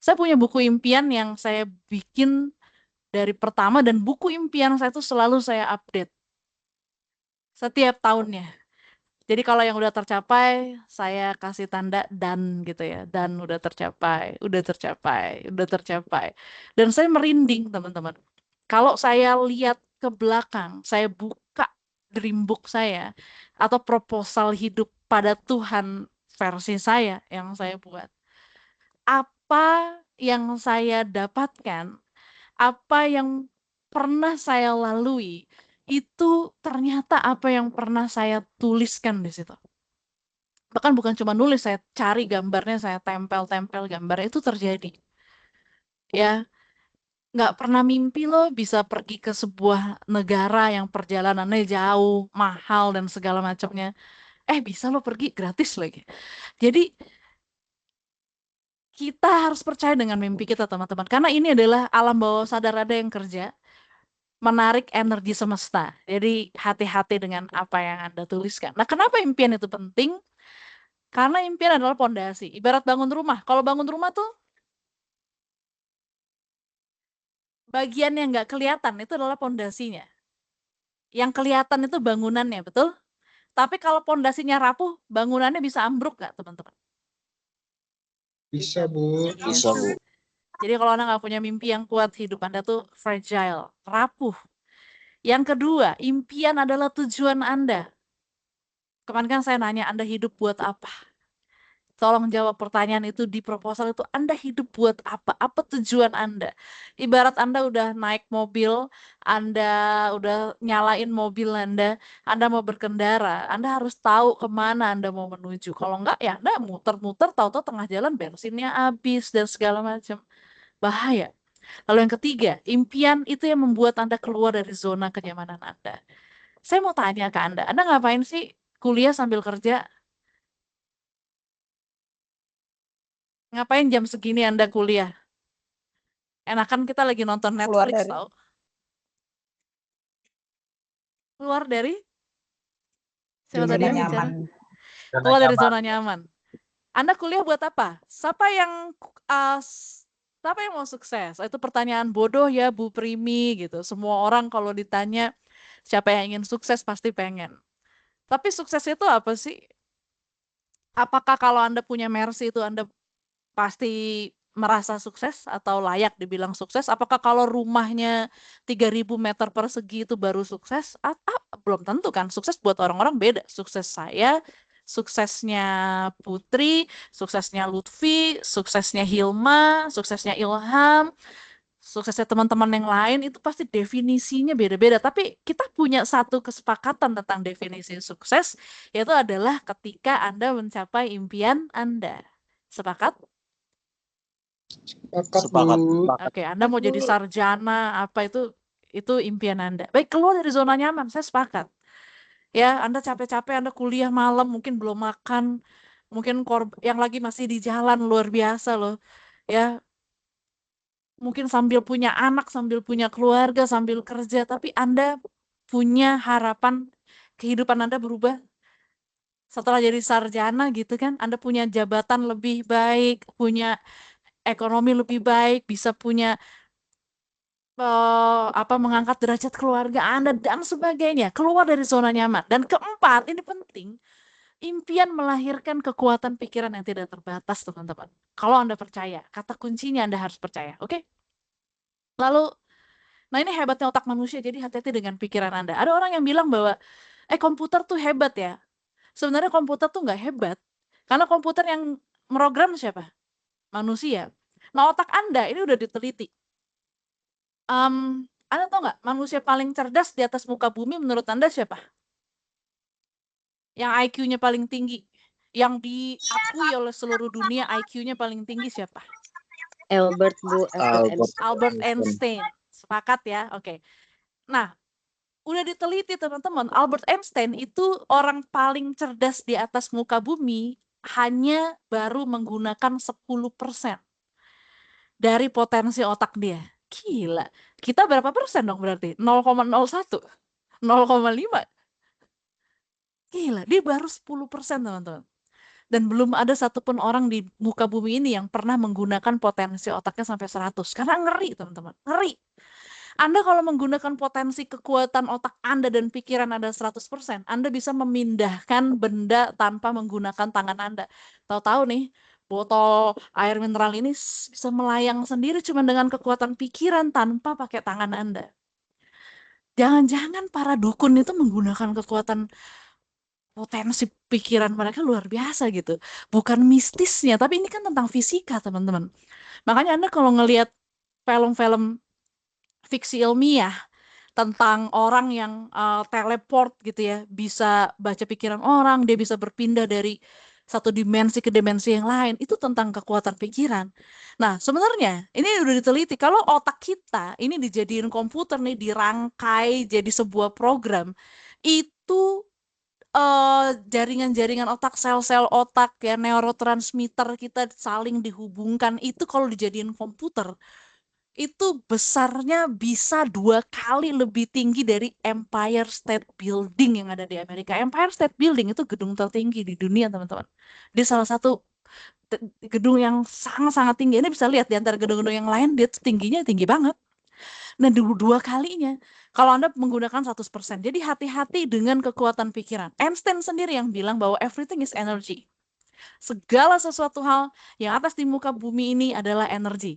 Saya punya buku impian yang saya bikin dari pertama, dan buku impian saya itu selalu saya update setiap tahunnya. Jadi kalau yang udah tercapai, saya kasih tanda dan gitu ya. Dan udah tercapai, udah tercapai, udah tercapai. Dan saya merinding, teman-teman. Kalau saya lihat ke belakang, saya buka dream book saya atau proposal hidup pada Tuhan versi saya yang saya buat. Apa yang saya dapatkan, apa yang pernah saya lalui, itu ternyata apa yang pernah saya tuliskan di situ. Bahkan bukan cuma nulis, saya cari gambarnya, saya tempel-tempel gambarnya, itu terjadi. Ya, nggak pernah mimpi loh bisa pergi ke sebuah negara yang perjalanannya jauh, mahal, dan segala macamnya. Bisa lo pergi gratis lagi. Jadi, kita harus percaya dengan mimpi kita, teman-teman. Karena ini adalah alam bawah sadar ada yang kerja, menarik energi semesta. Jadi, hati-hati dengan apa yang Anda tuliskan. Nah, kenapa impian itu penting? Karena impian adalah pondasi. Ibarat bangun rumah. Kalau bangun rumah tuh, bagian yang nggak kelihatan itu adalah pondasinya. Yang kelihatan itu bangunannya, betul? Tapi kalau pondasinya rapuh, bangunannya bisa ambruk nggak, teman-teman? Bisa, Bu. Bisa, Yes. Bu. Jadi kalau Anda nggak punya mimpi yang kuat, hidup Anda tuh fragile, rapuh. Yang kedua, impian adalah tujuan Anda. Kemarin kan saya nanya, Anda hidup buat apa? Tolong jawab pertanyaan itu di proposal itu. Anda hidup buat apa? Apa tujuan Anda? Ibarat Anda udah naik mobil, Anda udah nyalain mobil Anda mau berkendara, Anda harus tahu kemana Anda mau menuju. Kalau enggak, ya Anda muter-muter, tahu-tahu tengah jalan bensinnya habis dan segala macam. Bahaya. Lalu yang ketiga, impian itu yang membuat Anda keluar dari zona kenyamanan Anda. Saya mau tanya ke Anda ngapain sih kuliah sambil kerja? Ngapain jam segini Anda kuliah? Enakan kita lagi nonton Keluar Netflix dari tau. Keluar dari, siapa Zona tadi yang nyaman. bicara? Keluar dari zona nyaman. Anda kuliah buat apa? Siapa yang mau sukses? Itu pertanyaan bodoh ya, Bu Primi gitu. Semua orang kalau ditanya siapa yang ingin sukses pasti pengen. Tapi sukses itu apa sih? Apakah kalau Anda punya Mercy itu Anda pasti merasa sukses atau layak dibilang sukses? Apakah kalau rumahnya 3.000 meter persegi itu baru sukses? Belum tentu kan. Sukses buat orang-orang beda. Sukses saya, suksesnya Putri, suksesnya Lutfi, suksesnya Hilma, suksesnya Ilham, suksesnya teman-teman yang lain itu pasti definisinya beda-beda. Tapi kita punya satu kesepakatan tentang definisi sukses, yaitu adalah ketika Anda mencapai impian Anda. Sepakat? Sepakat, Bu. Oke, Anda mau jadi sarjana apa itu impian Anda. Baik, keluar dari zona nyaman, saya sepakat. Ya, Anda capek-capek, Anda kuliah malam, mungkin belum makan, mungkin yang lagi masih di jalan luar biasa loh. Ya, mungkin sambil punya anak, sambil punya keluarga, sambil kerja, tapi Anda punya harapan kehidupan Anda berubah setelah jadi sarjana gitu kan. Anda punya jabatan lebih baik, punya ekonomi lebih baik, bisa punya mengangkat derajat keluarga Anda dan sebagainya, keluar dari zona nyaman. Dan keempat, ini penting, impian melahirkan kekuatan pikiran yang tidak terbatas, teman-teman. Kalau Anda percaya, kata kuncinya Anda harus percaya, oke? Lalu, nah ini hebatnya otak manusia, jadi hati-hati dengan pikiran Anda. Ada orang yang bilang bahwa, komputer tuh hebat ya. Sebenarnya komputer tuh nggak hebat, karena komputer yang merogram siapa? Manusia. Nah, otak Anda ini udah diteliti. Anda tahu nggak, manusia paling cerdas di atas muka bumi menurut Anda siapa? Yang IQ-nya paling tinggi, yang diakui oleh seluruh dunia IQ-nya paling tinggi siapa? Albert, Bu. Albert Einstein. Sepakat ya? Oke. Nah, udah diteliti teman-teman, Albert Einstein itu orang paling cerdas di atas muka bumi, hanya baru menggunakan 10% dari potensi otak dia. Gila. Kita berapa persen dong berarti? 0,01, 0,5. Gila, dia baru 10% teman-teman. Dan belum ada satupun orang di muka bumi ini yang pernah menggunakan potensi otaknya sampai 100. Karena ngeri teman-teman, ngeri. Anda kalau menggunakan potensi kekuatan otak Anda dan pikiran Anda 100%, Anda bisa memindahkan benda tanpa menggunakan tangan Anda. Tahu-tahu nih, botol air mineral ini bisa melayang sendiri cuma dengan kekuatan pikiran tanpa pakai tangan Anda. Jangan-jangan para dukun itu menggunakan kekuatan potensi pikiran mereka luar biasa gitu. Bukan mistisnya, tapi ini kan tentang fisika, teman-teman. Makanya Anda kalau ngelihat film-film fiksi ilmiah tentang orang yang teleport gitu ya, bisa baca pikiran orang, dia bisa berpindah dari satu dimensi ke dimensi yang lain, itu tentang kekuatan pikiran. Nah, sebenarnya ini udah diteliti, kalau otak kita ini dijadiin komputer nih, dirangkai jadi sebuah program, itu jaringan-jaringan otak, sel-sel otak ya, neurotransmitter kita saling dihubungkan, itu kalau dijadiin komputer, itu besarnya bisa 2 kali lebih tinggi dari Empire State Building yang ada di Amerika. Empire State Building itu gedung tertinggi di dunia, teman-teman. Dia salah satu gedung yang sangat-sangat tinggi. Ini bisa lihat di antara gedung-gedung yang lain, dia tingginya tinggi banget. Nah, 2 kalinya kalau Anda menggunakan 100%. Jadi hati-hati dengan kekuatan pikiran. Einstein sendiri yang bilang bahwa everything is energy. Segala sesuatu hal yang atas di muka bumi ini adalah energi.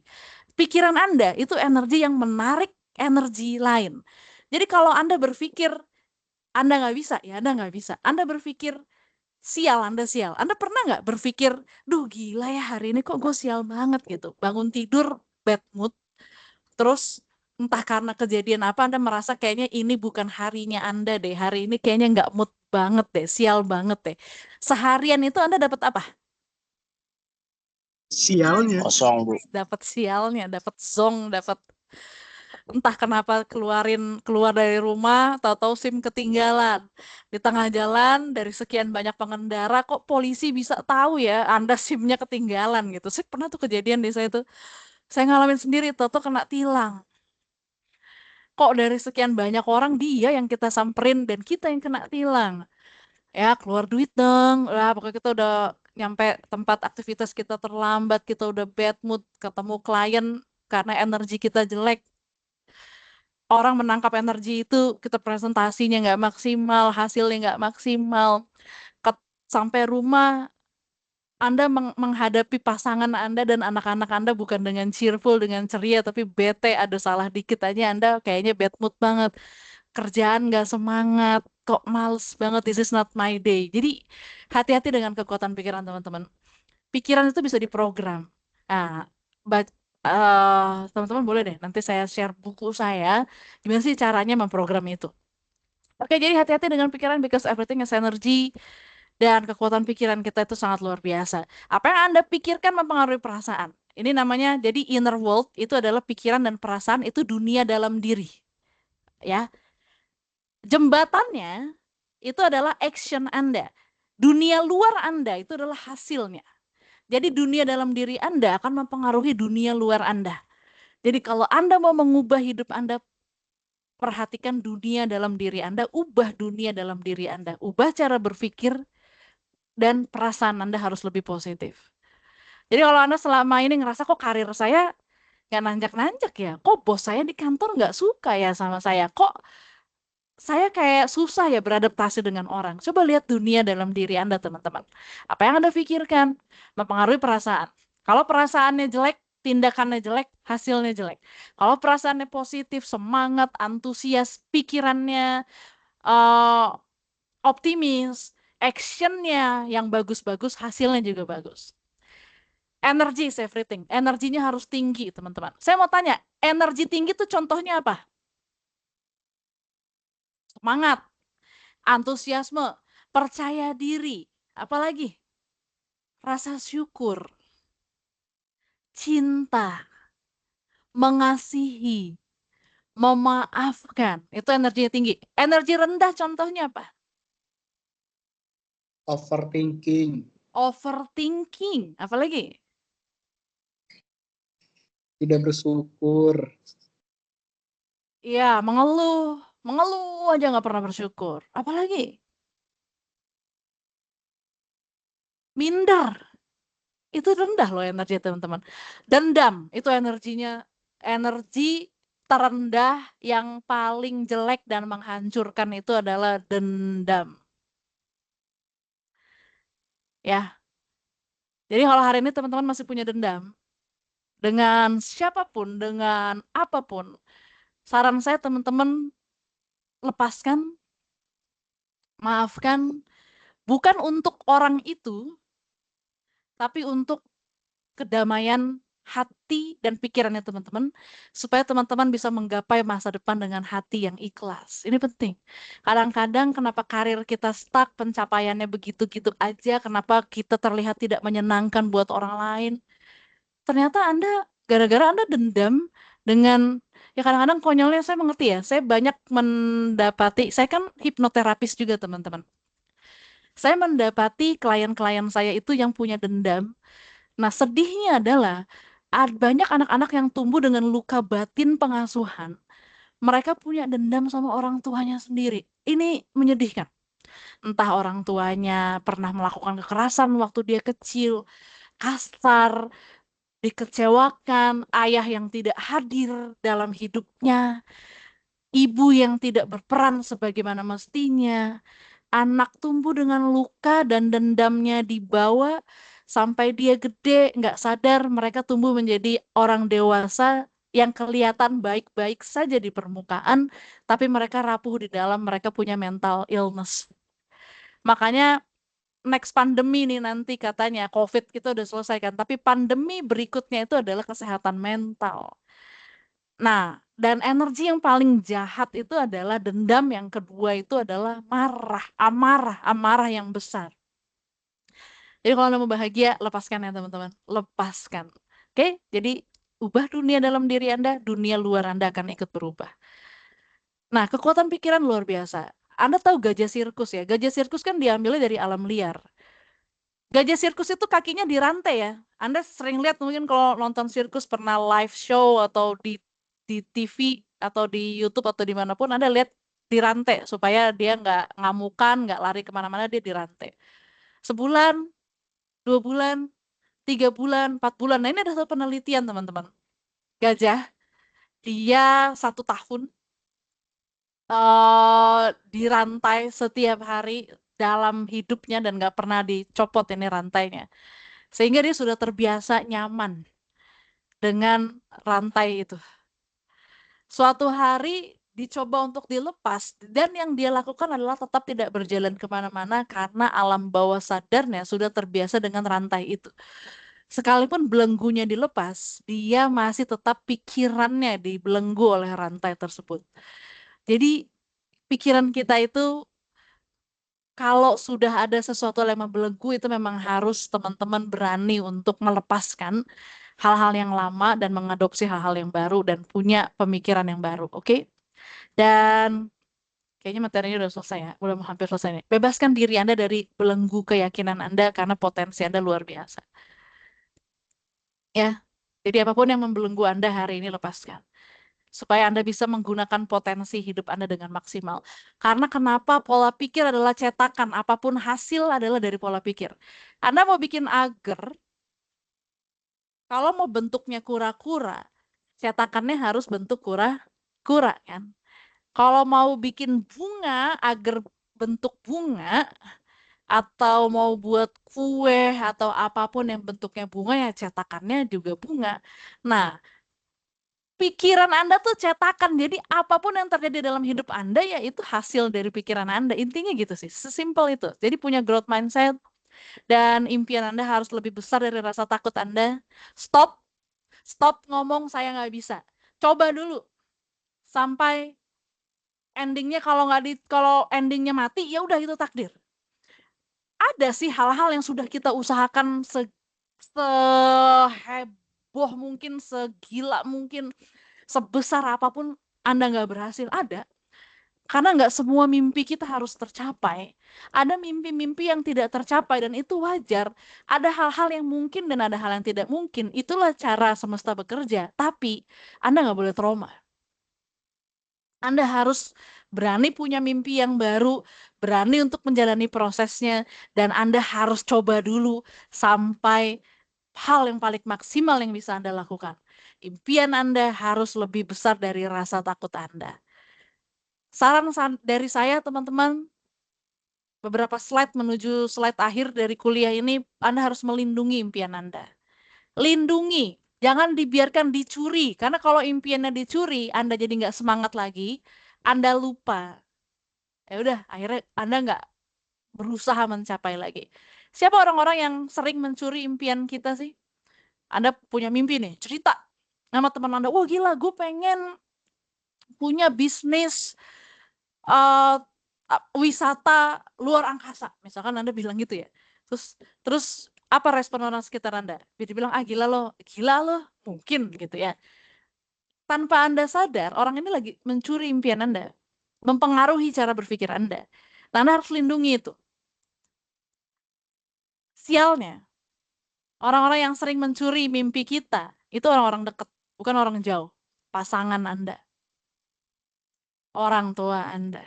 Pikiran Anda itu energi yang menarik energi lain. Jadi kalau Anda berpikir Anda nggak bisa, ya Anda nggak bisa. Anda berpikir sial, Anda sial. Anda pernah nggak berpikir, duh gila ya hari ini kok gue sial banget gitu. Bangun tidur bad mood, terus entah karena kejadian apa Anda merasa kayaknya ini bukan harinya Anda deh. Hari ini kayaknya nggak mood banget deh, sial banget deh. Seharian itu Anda dapat apa? Sialnya. Kosong, Bu. Dapat sialnya, dapat zong, dapat entah kenapa keluar dari rumah, tahu-tahu SIM ketinggalan. Di tengah jalan dari sekian banyak pengendara kok polisi bisa tahu ya Anda SIM-nya ketinggalan gitu. Saya pernah tuh kejadian di saya tuh. Saya ngalamin sendiri, tahu-tahu kena tilang. Kok dari sekian banyak orang dia yang kita samperin dan kita yang kena tilang. Ya keluar duit dong. Lah pokoknya kita udah nyampe tempat aktivitas kita terlambat, kita udah bad mood, ketemu klien karena energi kita jelek. Orang menangkap energi itu, kita presentasinya nggak maksimal, hasilnya nggak maksimal. Sampai rumah, Anda menghadapi pasangan Anda dan anak-anak Anda bukan dengan cheerful, dengan ceria, tapi bete, ada salah dikit aja Anda kayaknya bad mood banget. Kerjaan nggak semangat, kok males banget, this is not my day. Jadi hati-hati dengan kekuatan pikiran teman-teman. Pikiran itu bisa diprogram. Nah, teman-teman boleh deh, nanti saya share buku saya, gimana sih caranya memprogram itu. Oke, jadi hati-hati dengan pikiran because everything is energy dan kekuatan pikiran kita itu sangat luar biasa. Apa yang Anda pikirkan mempengaruhi perasaan. Ini namanya, jadi inner world itu adalah pikiran dan perasaan, itu dunia dalam diri. Ya, jembatannya itu adalah action Anda. Dunia luar Anda itu adalah hasilnya. Jadi dunia dalam diri Anda akan mempengaruhi dunia luar Anda. Jadi kalau Anda mau mengubah hidup Anda, perhatikan dunia dalam diri Anda, ubah dunia dalam diri Anda, ubah cara berpikir dan perasaan Anda harus lebih positif. Jadi kalau Anda selama ini ngerasa kok karir saya nggak nanjak-nanjak ya, kok bos saya di kantor nggak suka ya sama saya, kok saya kayak susah ya beradaptasi dengan orang. Coba lihat dunia dalam diri Anda, teman-teman. Apa yang Anda pikirkan mempengaruhi perasaan. Kalau perasaannya jelek, tindakannya jelek, hasilnya jelek. Kalau perasaannya positif, semangat, antusias, pikirannya optimis, actionnya yang bagus-bagus, hasilnya juga bagus. Energy is everything. Energinya harus tinggi, teman-teman. Saya mau tanya, energi tinggi itu contohnya apa? Semangat, antusiasme, percaya diri, apalagi rasa syukur, cinta, mengasihi, memaafkan. Itu energinya tinggi. Energi rendah contohnya apa? Overthinking, Overthinking, apalagi? tidak bersyukur, Iya, mengeluh aja nggak pernah bersyukur. Apalagi minder, itu rendah loh energi teman-teman. Dendam, itu energi terendah yang paling jelek dan menghancurkan itu adalah dendam. Ya, jadi kalau hari ini teman-teman masih punya dendam, dengan siapapun, dengan apapun, saran saya teman-teman lepaskan, maafkan, bukan untuk orang itu, tapi untuk kedamaian hati dan pikirannya teman-teman, supaya teman-teman bisa menggapai masa depan dengan hati yang ikhlas. Ini penting. Kadang-kadang kenapa karir kita stuck, pencapaiannya begitu-gitu aja, kenapa kita terlihat tidak menyenangkan buat orang lain. Ternyata gara-gara Anda dendam dengan, ya kadang-kadang konyolnya saya mengerti ya, saya banyak mendapati, saya kan hipnoterapis juga teman-teman. Saya mendapati klien-klien saya itu yang punya dendam. Nah, sedihnya adalah banyak anak-anak yang tumbuh dengan luka batin pengasuhan. Mereka punya dendam sama orang tuanya sendiri. Ini menyedihkan. Entah orang tuanya pernah melakukan kekerasan waktu dia kecil, kasar, dikecewakan, ayah yang tidak hadir dalam hidupnya, ibu yang tidak berperan sebagaimana mestinya, anak tumbuh dengan luka dan dendamnya dibawa sampai dia gede, nggak sadar mereka tumbuh menjadi orang dewasa yang kelihatan baik-baik saja di permukaan, tapi mereka rapuh di dalam, mereka punya mental illness. Makanya next pandemi nih nanti katanya COVID kita udah selesai kan, tapi pandemi berikutnya itu adalah kesehatan mental. Nah, dan energi yang paling jahat itu adalah dendam, yang kedua itu adalah amarah yang besar. Jadi kalau Anda mau bahagia, lepaskan ya teman-teman, lepaskan. Oke, jadi ubah dunia dalam diri Anda, dunia luar Anda akan ikut berubah. Nah, kekuatan pikiran luar biasa. Anda tahu gajah sirkus ya? Gajah sirkus kan diambilnya dari alam liar. Gajah sirkus itu kakinya dirantai ya. Anda sering lihat mungkin kalau nonton sirkus pernah live show atau di TV atau di YouTube atau dimanapun Anda lihat dirantai supaya dia nggak ngamukan, nggak lari kemana-mana, dia dirantai. Sebulan, 2 bulan, 3 bulan, 4 bulan. Nah ini ada satu penelitian teman-teman. Gajah, dia 1 tahun dirantai setiap hari dalam hidupnya dan nggak pernah dicopot ini rantainya. Sehingga dia sudah terbiasa nyaman dengan rantai itu. Suatu hari dicoba untuk dilepas dan yang dia lakukan adalah tetap tidak berjalan kemana-mana karena alam bawah sadarnya sudah terbiasa dengan rantai itu. Sekalipun belenggunya dilepas, dia masih tetap pikirannya dibelenggu oleh rantai tersebut. Jadi pikiran kita itu kalau sudah ada sesuatu yang membelenggu itu memang harus teman-teman berani untuk melepaskan hal-hal yang lama dan mengadopsi hal-hal yang baru dan punya pemikiran yang baru, oke? Dan kayaknya materinya udah selesai ya, udah hampir selesai nih. Bebaskan diri Anda dari belenggu keyakinan Anda karena potensi Anda luar biasa. Ya, jadi apapun yang membelenggu Anda hari ini lepaskan. Supaya Anda bisa menggunakan potensi hidup Anda dengan maksimal. Karena kenapa pola pikir adalah cetakan, apapun hasil adalah dari pola pikir. Anda mau bikin agar, kalau mau bentuknya kura-kura, cetakannya harus bentuk kura-kura kan. Kalau mau bikin bunga, agar bentuk bunga, atau mau buat kue, atau apapun yang bentuknya bunga, ya cetakannya juga bunga. Nah, pikiran Anda tuh cetakan. Jadi apapun yang terjadi dalam hidup Anda, ya itu hasil dari pikiran Anda. Intinya gitu sih, sesimpel itu. Jadi punya growth mindset, dan impian Anda harus lebih besar dari rasa takut Anda. Stop ngomong saya nggak bisa. Coba dulu sampai endingnya, kalau endingnya mati ya udah itu takdir. Ada sih hal-hal yang sudah kita usahakan seheboh mungkin, segila mungkin, sebesar apapun Anda nggak berhasil. Ada. Karena nggak semua mimpi kita harus tercapai. Ada mimpi-mimpi yang tidak tercapai dan itu wajar. Ada hal-hal yang mungkin dan ada hal yang tidak mungkin. Itulah cara semesta bekerja. Tapi Anda nggak boleh trauma. Anda harus berani punya mimpi yang baru, berani untuk menjalani prosesnya, dan Anda harus coba dulu sampai hal yang paling maksimal yang bisa Anda lakukan. Impian Anda harus lebih besar dari rasa takut Anda. Saran dari saya, teman-teman, beberapa slide menuju slide akhir dari kuliah ini, Anda harus melindungi impian Anda. Lindungi, jangan dibiarkan dicuri. Karena kalau impiannya dicuri, Anda jadi nggak semangat lagi, Anda lupa. Ya udah, akhirnya Anda nggak berusaha mencapai lagi. Siapa orang-orang yang sering mencuri impian kita sih? Anda punya mimpi nih, cerita sama teman Anda, wah gila, gue pengen punya bisnis uh, wisata luar angkasa. Misalkan Anda bilang gitu ya. Terus apa respon orang sekitar Anda? Dia bilang, ah gila lo, mungkin gitu ya. Tanpa Anda sadar, orang ini lagi mencuri impian Anda, mempengaruhi cara berpikir Anda. Nah, Anda harus lindungi itu. Sialnya, orang-orang yang sering mencuri mimpi kita, itu orang-orang dekat, bukan orang jauh. Pasangan Anda, orang tua Anda,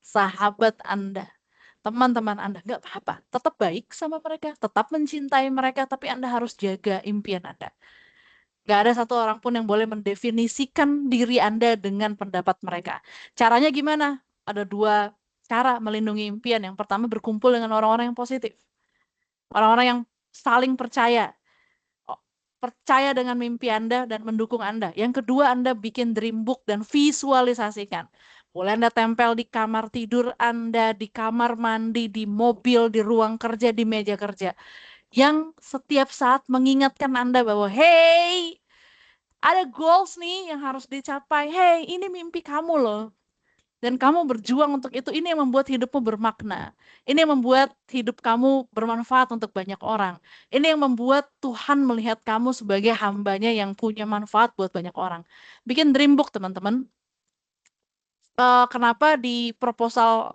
sahabat Anda, teman-teman Anda, nggak apa-apa. Tetap baik sama mereka, tetap mencintai mereka, tapi Anda harus jaga impian Anda. Nggak ada satu orang pun yang boleh mendefinisikan diri Anda dengan pendapat mereka. Caranya gimana? Ada dua cara melindungi impian. Yang pertama, berkumpul dengan orang-orang yang positif. Orang-orang yang saling percaya. Percaya dengan mimpi Anda dan mendukung Anda. Yang kedua, Anda bikin dream book dan visualisasikan. Boleh Anda tempel di kamar tidur Anda, di kamar mandi, di mobil, di ruang kerja, di meja kerja. Yang setiap saat mengingatkan Anda bahwa, hey, ada goals nih yang harus dicapai. Hey, ini mimpi kamu loh. Dan kamu berjuang untuk itu. Ini yang membuat hidupmu bermakna. Ini yang membuat hidup kamu bermanfaat untuk banyak orang. Ini yang membuat Tuhan melihat kamu sebagai hambanya yang punya manfaat buat banyak orang. Bikin dream book, teman-teman. Kenapa di proposal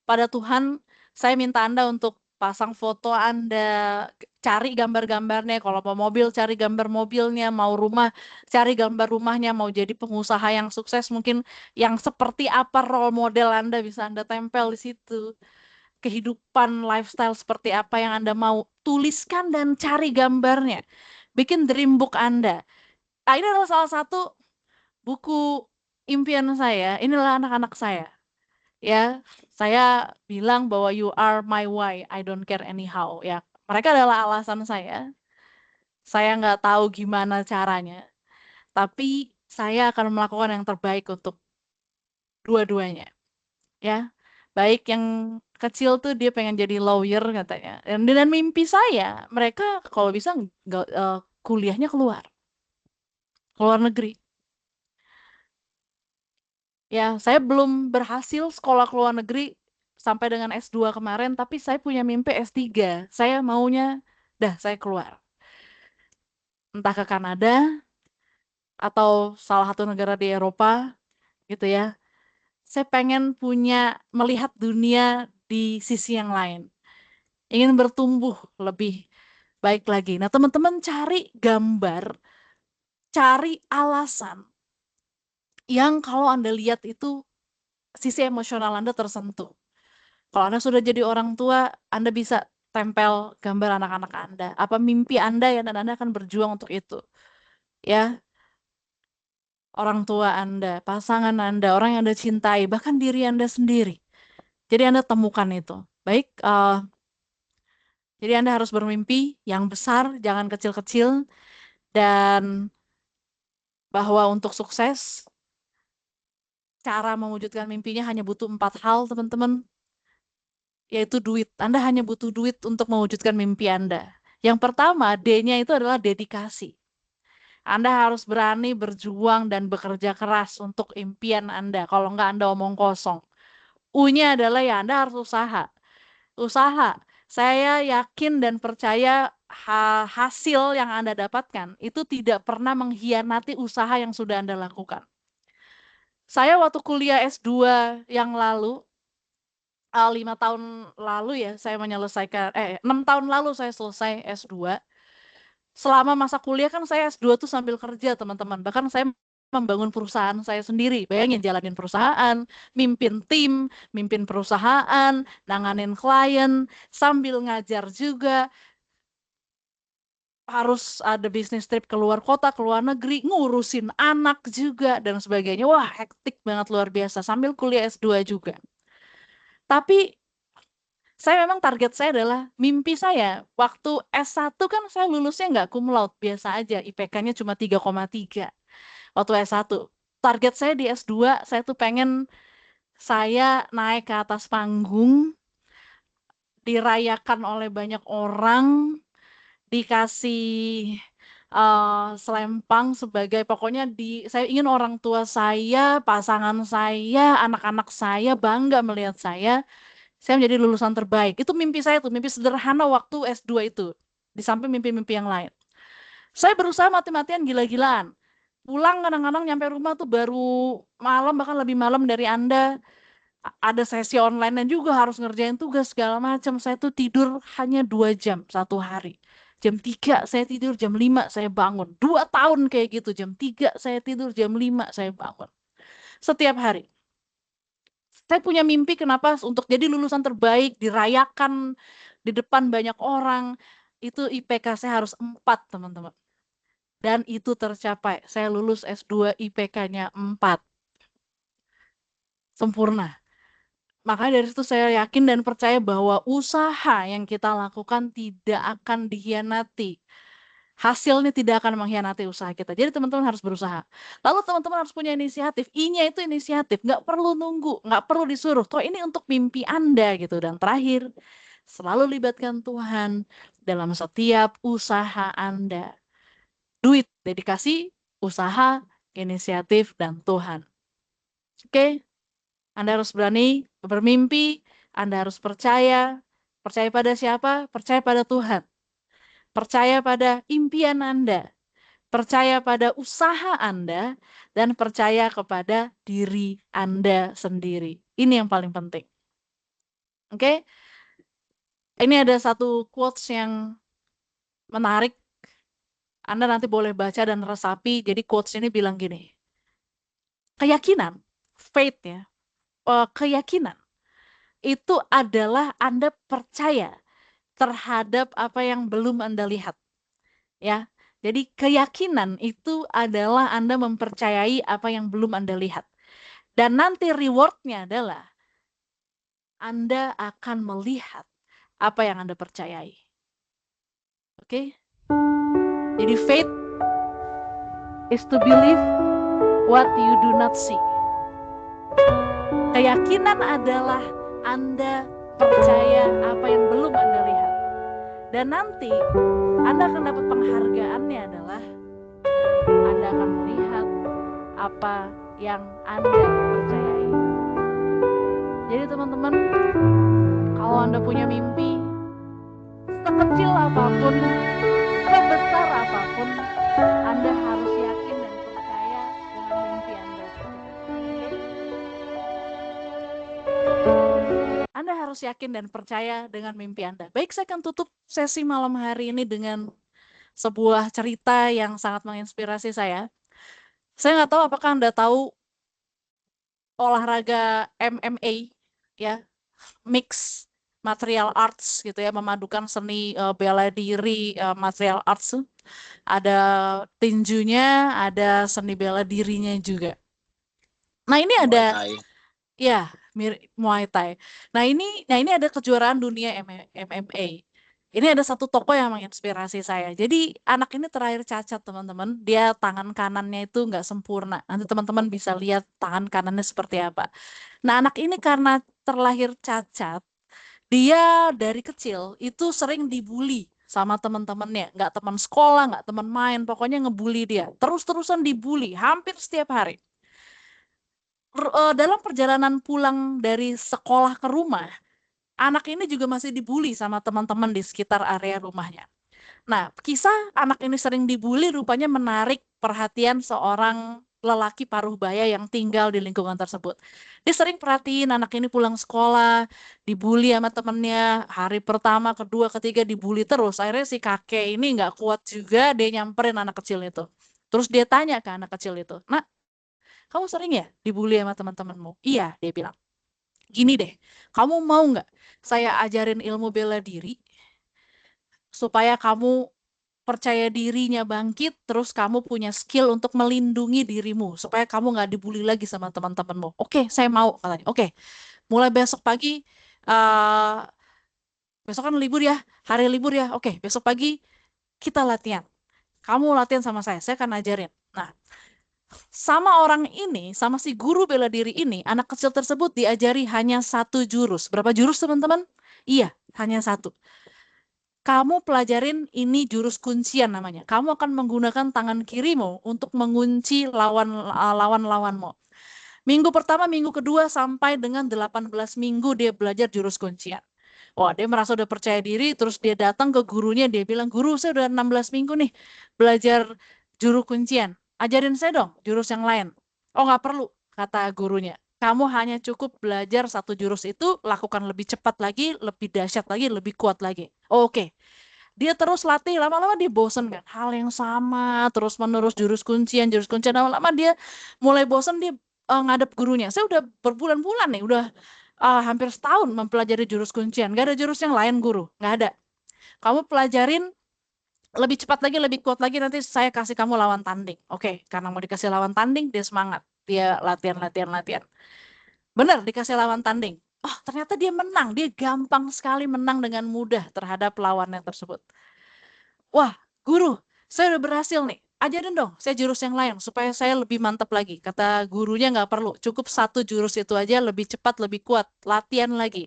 pada Tuhan, saya minta Anda untuk pasang foto Anda, cari gambar-gambarnya, kalau mau mobil, cari gambar mobilnya, mau rumah, cari gambar rumahnya, mau jadi pengusaha yang sukses, mungkin yang seperti apa role model Anda bisa Anda tempel di situ. Kehidupan, lifestyle seperti apa yang Anda mau, tuliskan dan cari gambarnya. Bikin dream book Anda. Nah, ini adalah salah satu buku impian saya, inilah anak-anak saya. Ya, saya bilang bahwa you are my why, I don't care anyhow. Ya, mereka adalah alasan saya. Saya nggak tahu gimana caranya, tapi saya akan melakukan yang terbaik untuk dua-duanya. Ya, baik yang kecil tuh dia pengen jadi lawyer katanya. Dan dengan mimpi saya, mereka kalau bisa nggak kuliahnya keluar negeri. Ya, saya belum berhasil sekolah ke luar negeri sampai dengan S2 kemarin, tapi saya punya mimpi S3. Saya maunya, saya keluar. Entah ke Kanada, atau salah satu negara di Eropa, gitu ya. Saya pengen melihat dunia di sisi yang lain. Ingin bertumbuh lebih baik lagi. Nah, teman-teman cari gambar, cari alasan yang kalau Anda lihat itu sisi emosional Anda tersentuh. Kalau Anda sudah jadi orang tua, Anda bisa tempel gambar anak-anak Anda. Apa mimpi Anda ya, dan Anda akan berjuang untuk itu. Ya, orang tua Anda, pasangan Anda, orang yang Anda cintai, bahkan diri Anda sendiri. Jadi Anda temukan itu. Baik, jadi Anda harus bermimpi yang besar, jangan kecil-kecil. Dan bahwa untuk sukses, cara mewujudkan mimpinya hanya butuh 4 hal, teman-teman. Yaitu duit. Anda hanya butuh duit untuk mewujudkan mimpi Anda. Yang pertama, D-nya itu adalah dedikasi. Anda harus berani berjuang dan bekerja keras untuk impian Anda. Kalau enggak, Anda omong kosong. U-nya adalah ya Anda harus usaha. Usaha. Saya yakin dan percaya hasil yang Anda dapatkan itu tidak pernah mengkhianati usaha yang sudah Anda lakukan. Saya waktu kuliah S2 yang lalu, 5 tahun lalu ya, saya menyelesaikan, 6 tahun lalu saya selesai S2. Selama masa kuliah kan saya S2 tuh sambil kerja, teman-teman. Bahkan saya membangun perusahaan saya sendiri. Bayangin jalanin perusahaan, mimpin tim, mimpin perusahaan, nanganin klien, sambil ngajar juga. Harus ada bisnis trip keluar kota, keluar negeri, ngurusin anak juga, dan sebagainya. Wah, hektik banget luar biasa. Sambil kuliah S2 juga. Tapi saya memang target saya adalah mimpi saya. Waktu S1 kan saya lulusnya nggak cum laude, biasa aja. IPK-nya cuma 3,3 waktu S1. Target saya di S2, saya tuh pengen saya naik ke atas panggung, dirayakan oleh banyak orang, dikasih selempang sebagai pokoknya saya ingin orang tua saya, pasangan saya, anak-anak saya bangga melihat saya menjadi lulusan terbaik. Itu mimpi saya tuh, mimpi sederhana waktu S2 itu. Di samping mimpi-mimpi yang lain. Saya berusaha mati-matian gila-gilaan. Pulang kadang-kadang nyampe rumah tuh baru malam, bahkan lebih malam dari Anda. Ada sesi online dan juga harus ngerjain tugas segala macam. Saya tuh tidur hanya 2 jam satu hari. Jam 3 saya tidur, jam 5 saya bangun. 2 tahun kayak gitu, jam 3 saya tidur, jam 5 saya bangun. Setiap hari. Saya punya mimpi kenapa untuk jadi lulusan terbaik, dirayakan di depan banyak orang, itu IPK saya harus 4, teman-teman. Dan itu tercapai. Saya lulus S2 IPK-nya 4. Sempurna. Makanya dari situ saya yakin dan percaya bahwa usaha yang kita lakukan tidak akan dikhianati. Hasilnya tidak akan mengkhianati usaha kita. Jadi teman-teman harus berusaha. Lalu teman-teman harus punya inisiatif. I-nya itu inisiatif. Nggak perlu nunggu. Nggak perlu disuruh. Toh ini untuk mimpi Anda gitu. Dan terakhir, selalu libatkan Tuhan dalam setiap usaha Anda. Duit, dedikasi, usaha, inisiatif, dan Tuhan. Oke? Anda harus berani bermimpi. Anda harus percaya. Percaya pada siapa? Percaya pada Tuhan. Percaya pada impian Anda, percaya pada usaha Anda, dan percaya kepada diri Anda sendiri. Ini yang paling penting. Oke? Ini ada satu quotes yang menarik. Anda nanti boleh baca dan resapi. Jadi quotes ini bilang gini. Keyakinan, faith ya, keyakinan itu adalah Anda percaya terhadap apa yang belum Anda lihat. Ya, jadi keyakinan itu adalah Anda mempercayai apa yang belum Anda lihat. Dan nanti reward-nya adalah Anda akan melihat apa yang Anda percayai. Oke? Jadi faith is to believe what you do not see. Keyakinan adalah Anda percaya apa yang belum Anda lihat. Dan nanti Anda akan dapat penghargaannya adalah Anda akan melihat apa yang Anda percayai. Jadi teman-teman, kalau Anda punya mimpi, sekecil apapun, sebesar apapun, Anda harus yakin dan percaya dengan mimpi Anda. Anda harus yakin dan percaya dengan mimpi Anda. Baik, saya akan tutup sesi malam hari ini dengan sebuah cerita yang sangat menginspirasi saya. Saya nggak tahu apakah Anda tahu olahraga MMA, ya, mix martial arts gitu ya, memadukan seni bela diri, martial arts. Ada tinjunya, ada seni bela dirinya juga. Nah ini ada, ya, mirip Muay Thai. Nah ini ada kejuaraan dunia MMA. Ini ada satu tokoh yang menginspirasi saya. Jadi anak ini terakhir cacat, teman-teman. Dia tangan kanannya itu nggak sempurna. Nanti teman-teman bisa lihat tangan kanannya seperti apa. Nah anak ini karena terlahir cacat, dia dari kecil itu sering dibully sama teman-temannya. Nggak teman sekolah, nggak teman main, pokoknya ngebully dia. Terus-terusan dibully, hampir setiap hari. Dalam perjalanan pulang dari sekolah ke rumah, anak ini juga masih dibully sama teman-teman di sekitar area rumahnya. Nah, kisah anak ini sering dibully rupanya menarik perhatian seorang lelaki paruh baya yang tinggal di lingkungan tersebut. Dia sering perhatiin anak ini pulang sekolah, dibully sama temennya, hari pertama, kedua, ketiga dibully terus. Akhirnya si kakek ini nggak kuat juga, dia nyamperin anak kecil itu. Terus dia tanya ke anak kecil itu, "Nak, kamu sering ya dibully sama teman-temanmu? Iya, dia bilang. Gini deh, kamu mau nggak saya ajarin ilmu bela diri supaya kamu percaya dirinya bangkit, terus kamu punya skill untuk melindungi dirimu supaya kamu nggak dibully lagi sama teman-temanmu. Oke, saya mau katanya. Oke, mulai besok pagi, eh besok kan libur ya, hari libur ya. Oke, besok pagi kita latihan. Kamu latihan sama saya akan ajarin. Nah, sama orang ini, sama si guru bela diri ini, anak kecil tersebut diajari hanya satu jurus. Berapa jurus teman-teman? Iya, hanya satu. Kamu pelajarin ini jurus kuncian namanya. Kamu akan menggunakan tangan kirimu untuk mengunci lawan-lawanmu. Minggu pertama, minggu kedua sampai dengan 18 minggu dia belajar jurus kuncian. Wah, dia merasa udah percaya diri, terus dia datang ke gurunya, dia bilang, "Guru, saya udah 16 minggu nih belajar jurus kuncian. Ajarin saya dong jurus yang lain." "Oh, nggak perlu," kata gurunya. "Kamu hanya cukup belajar satu jurus itu, lakukan lebih cepat lagi, lebih dahsyat lagi, lebih kuat lagi." "Oh, oke." Dia terus latih, lama-lama dia bosen kan. Hal yang sama, terus-menerus jurus kuncian. Lama-lama dia mulai bosen, dia ngadep gurunya. "Saya udah berbulan-bulan nih, udah hampir setahun mempelajari jurus kuncian. Gak ada jurus yang lain, guru. Gak ada. Kamu pelajarin lebih cepat lagi, lebih kuat lagi, nanti saya kasih kamu lawan tanding." Oke, karena mau dikasih lawan tanding, dia semangat. Dia latihan. Benar, dikasih lawan tanding. Oh, ternyata dia menang. Dia gampang sekali menang dengan mudah terhadap lawannya tersebut. "Wah, guru, saya udah berhasil nih. Ajarin dong, saya jurus yang lain supaya saya lebih mantap lagi." Kata gurunya, "Nggak perlu, cukup satu jurus itu aja, lebih cepat, lebih kuat. Latihan lagi.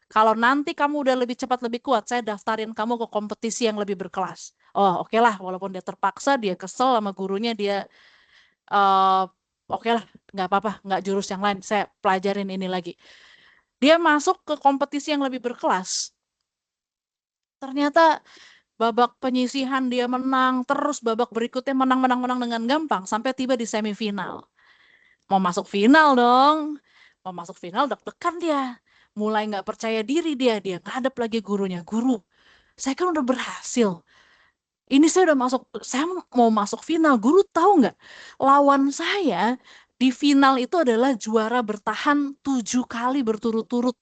Kalau nanti kamu udah lebih cepat, lebih kuat, saya daftarin kamu ke kompetisi yang lebih berkelas." Oh, oke lah, walaupun dia terpaksa, dia kesel sama gurunya, dia eh oke lah, nggak apa-apa, nggak jurus yang lain, saya pelajarin ini lagi. Dia masuk ke kompetisi yang lebih berkelas. Ternyata babak penyisihan dia menang, terus babak berikutnya menang dengan gampang sampai tiba di semifinal. Mau masuk final dong. Mau masuk final deg-degan dia. Mulai nggak percaya diri dia ngadep lagi gurunya. "Guru, saya kan udah berhasil. Ini saya udah masuk, saya mau masuk final. Guru tahu nggak? Lawan saya di final itu adalah juara bertahan 7 kali berturut-turut.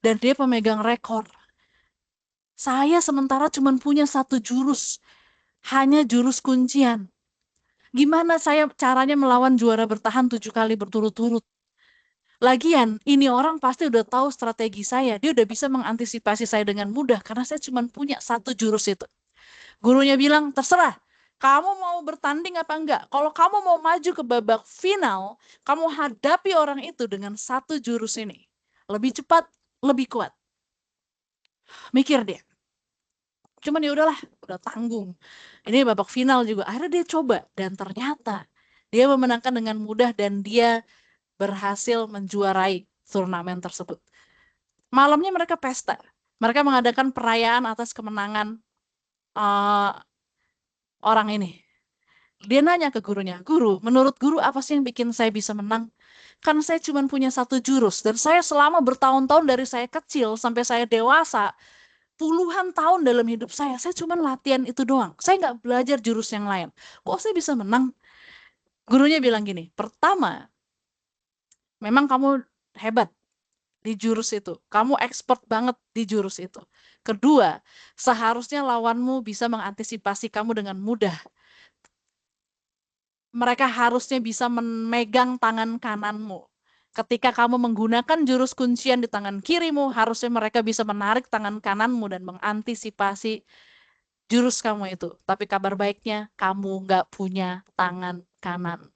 Dan dia pemegang rekor. Saya sementara cuma punya satu jurus. Hanya jurus kuncian. Gimana saya caranya melawan juara bertahan 7 kali berturut-turut? Lagian, ini orang pasti udah tahu strategi saya. Dia udah bisa mengantisipasi saya dengan mudah karena saya cuma punya satu jurus itu." Gurunya bilang, "Terserah, kamu mau bertanding apa enggak? Kalau kamu mau maju ke babak final, kamu hadapi orang itu dengan satu jurus ini. Lebih cepat, lebih kuat." Mikir dia. Cuman ya udahlah, udah tanggung. Ini babak final juga. Akhirnya dia coba dan ternyata dia memenangkan dengan mudah dan dia berhasil menjuarai turnamen tersebut. Malamnya mereka pesta. Mereka mengadakan perayaan atas kemenangan uh, orang ini. Dia nanya ke gurunya, "Guru, menurut guru apa sih yang bikin saya bisa menang? Kan saya cuma punya satu jurus dan saya selama bertahun-tahun dari saya kecil sampai saya dewasa, puluhan tahun dalam hidup saya cuma latihan itu doang. Saya nggak belajar jurus yang lain. Kok saya bisa menang?" Gurunya bilang gini, "Pertama, memang kamu hebat di jurus itu. Kamu expert banget di jurus itu. Kedua, seharusnya lawanmu bisa mengantisipasi kamu dengan mudah. Mereka harusnya bisa memegang tangan kananmu. Ketika kamu menggunakan jurus kuncian di tangan kirimu, harusnya mereka bisa menarik tangan kananmu dan mengantisipasi jurus kamu itu. Tapi kabar baiknya, kamu nggak punya tangan kanan."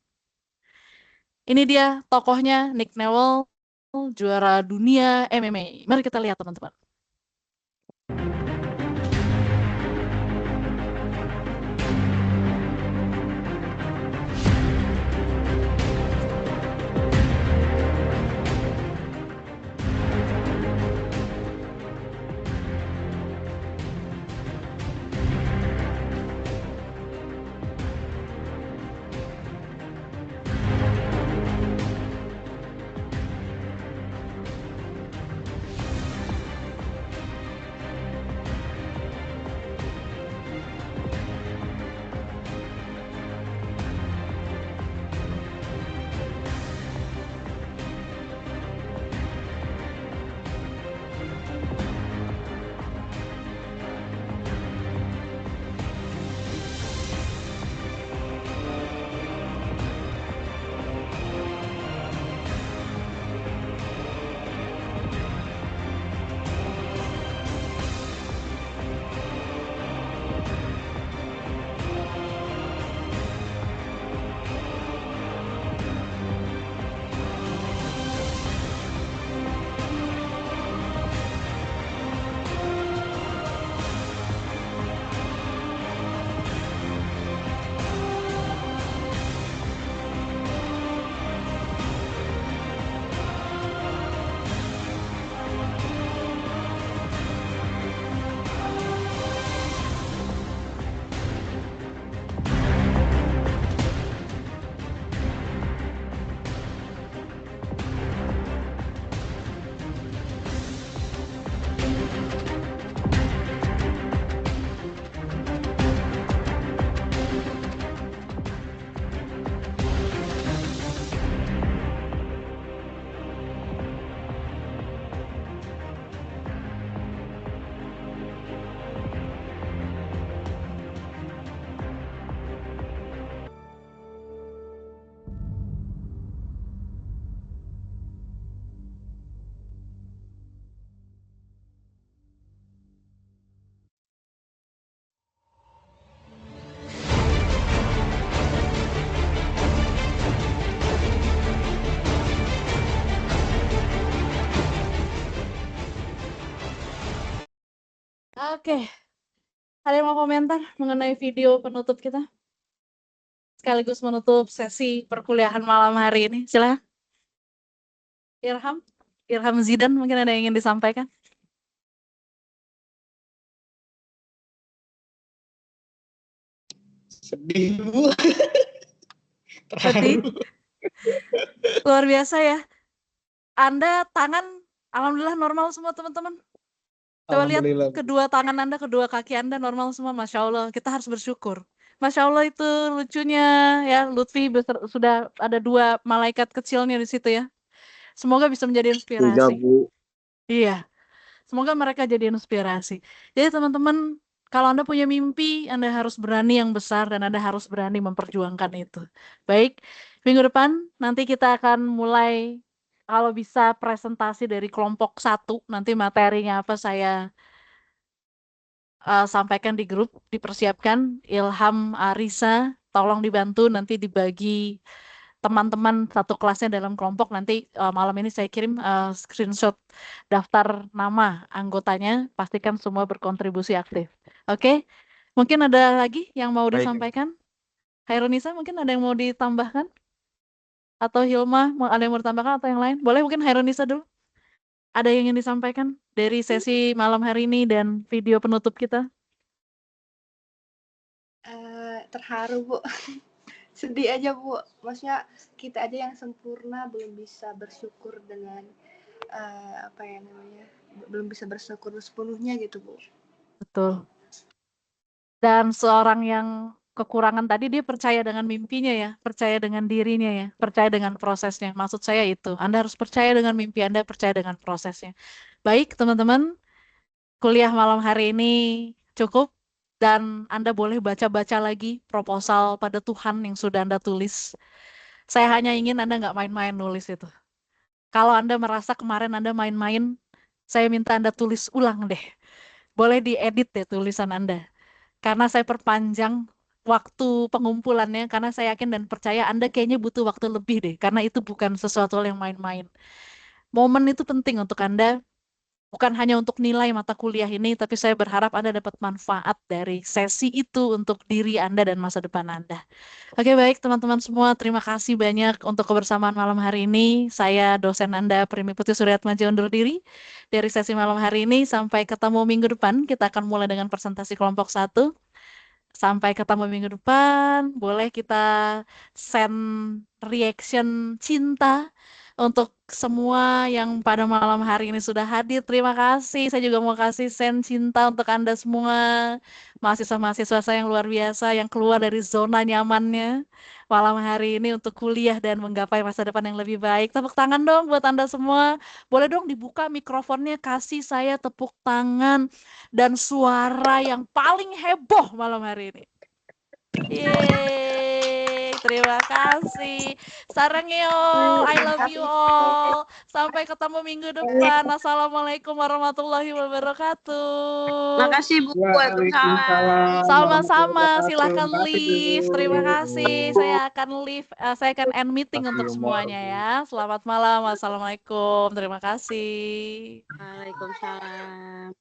Ini dia tokohnya, Nick Newell, juara dunia MMA. Mari kita lihat teman-teman. Oke, ada yang mau komentar mengenai video penutup kita? Sekaligus menutup sesi perkuliahan malam hari ini. Silakan. Irham Zidan, mungkin ada yang ingin disampaikan? Sedih, Bu. Sedih. Terharu. Luar biasa ya. Anda tangan, alhamdulillah normal semua teman-teman. Coba lihat Alhamdulillah, Bu. kedua tangan Anda, kedua kaki Anda normal semua, Masya Allah. Kita harus bersyukur. Masya Allah itu lucunya ya, Lutfi sudah ada 2 malaikat kecilnya di situ ya. Semoga bisa menjadi 3, inspirasi. Bu. Iya, semoga mereka jadi inspirasi. Jadi teman-teman, kalau Anda punya mimpi, Anda harus berani yang besar dan Anda harus berani memperjuangkan itu. Baik, minggu depan nanti kita akan mulai, kalau bisa presentasi dari kelompok 1, nanti materinya apa saya sampaikan di grup, dipersiapkan. Ilham, Arisa, tolong dibantu nanti dibagi teman-teman satu kelasnya dalam kelompok. Nanti malam ini saya kirim screenshot daftar nama anggotanya, pastikan semua berkontribusi aktif. Oke, mungkin ada lagi yang mau Baik. disampaikan? Hairunisa mungkin ada yang mau ditambahkan? Atau Hilma, ada yang mau ditambahkan atau yang lain? Boleh mungkin Hairunisa dulu? Ada yang ingin disampaikan dari sesi malam hari ini dan video penutup kita? Terharu, Bu. Sedih aja, Bu. Maksudnya kita aja yang sempurna belum bisa bersyukur dengan apa ya namanya? Belum bisa bersyukur sepenuhnya gitu, Bu. Betul. Dan seorang yang kekurangan tadi, dia percaya dengan mimpinya ya, percaya dengan dirinya ya, percaya dengan prosesnya. Maksud saya itu, Anda harus percaya dengan mimpi Anda, percaya dengan prosesnya. Baik, teman-teman, kuliah malam hari ini cukup. Dan Anda boleh baca-baca lagi proposal pada Tuhan yang sudah Anda tulis. Saya hanya ingin Anda nggak main-main nulis itu. Kalau Anda merasa kemarin Anda main-main, saya minta Anda tulis ulang deh. Boleh diedit deh tulisan Anda. Karena saya perpanjang waktu pengumpulannya, karena saya yakin dan percaya Anda kayaknya butuh waktu lebih deh, karena itu bukan sesuatu hal yang main-main. Momen itu penting untuk Anda, bukan hanya untuk nilai mata kuliah ini, tapi saya berharap Anda dapat manfaat dari sesi itu untuk diri Anda dan masa depan Anda. Oke, baik teman-teman semua, terima kasih banyak untuk kebersamaan malam hari ini. Saya dosen Anda, Primi Putri Suryatmaja, undur diri dari sesi malam hari ini. Sampai ketemu minggu depan, kita akan mulai dengan presentasi kelompok 1. Sampai ketemu minggu depan. Boleh kita send reaction cinta untuk semua yang pada malam hari ini sudah hadir. Terima kasih. Saya juga mau kasih send cinta untuk Anda semua. Mahasiswa-mahasiswa saya yang luar biasa, yang keluar dari zona nyamannya malam hari ini untuk kuliah dan menggapai masa depan yang lebih baik. Tepuk tangan dong buat Anda semua. Boleh dong dibuka mikrofonnya, kasih saya tepuk tangan dan suara yang paling heboh malam hari ini. Yeay, terima kasih. Sarangyo, I love you all. Sampai ketemu minggu depan. Assalamualaikum warahmatullahi wabarakatuh. Makasih Bu. Waalaikumsalam. Sama-sama, warahmatullahi silakan wabarakatuh. leave. Terima kasih. Saya akan leave, saya akan end meeting untuk semuanya ya. Selamat malam. Wassalamualaikum. Terima kasih. Waalaikumsalam.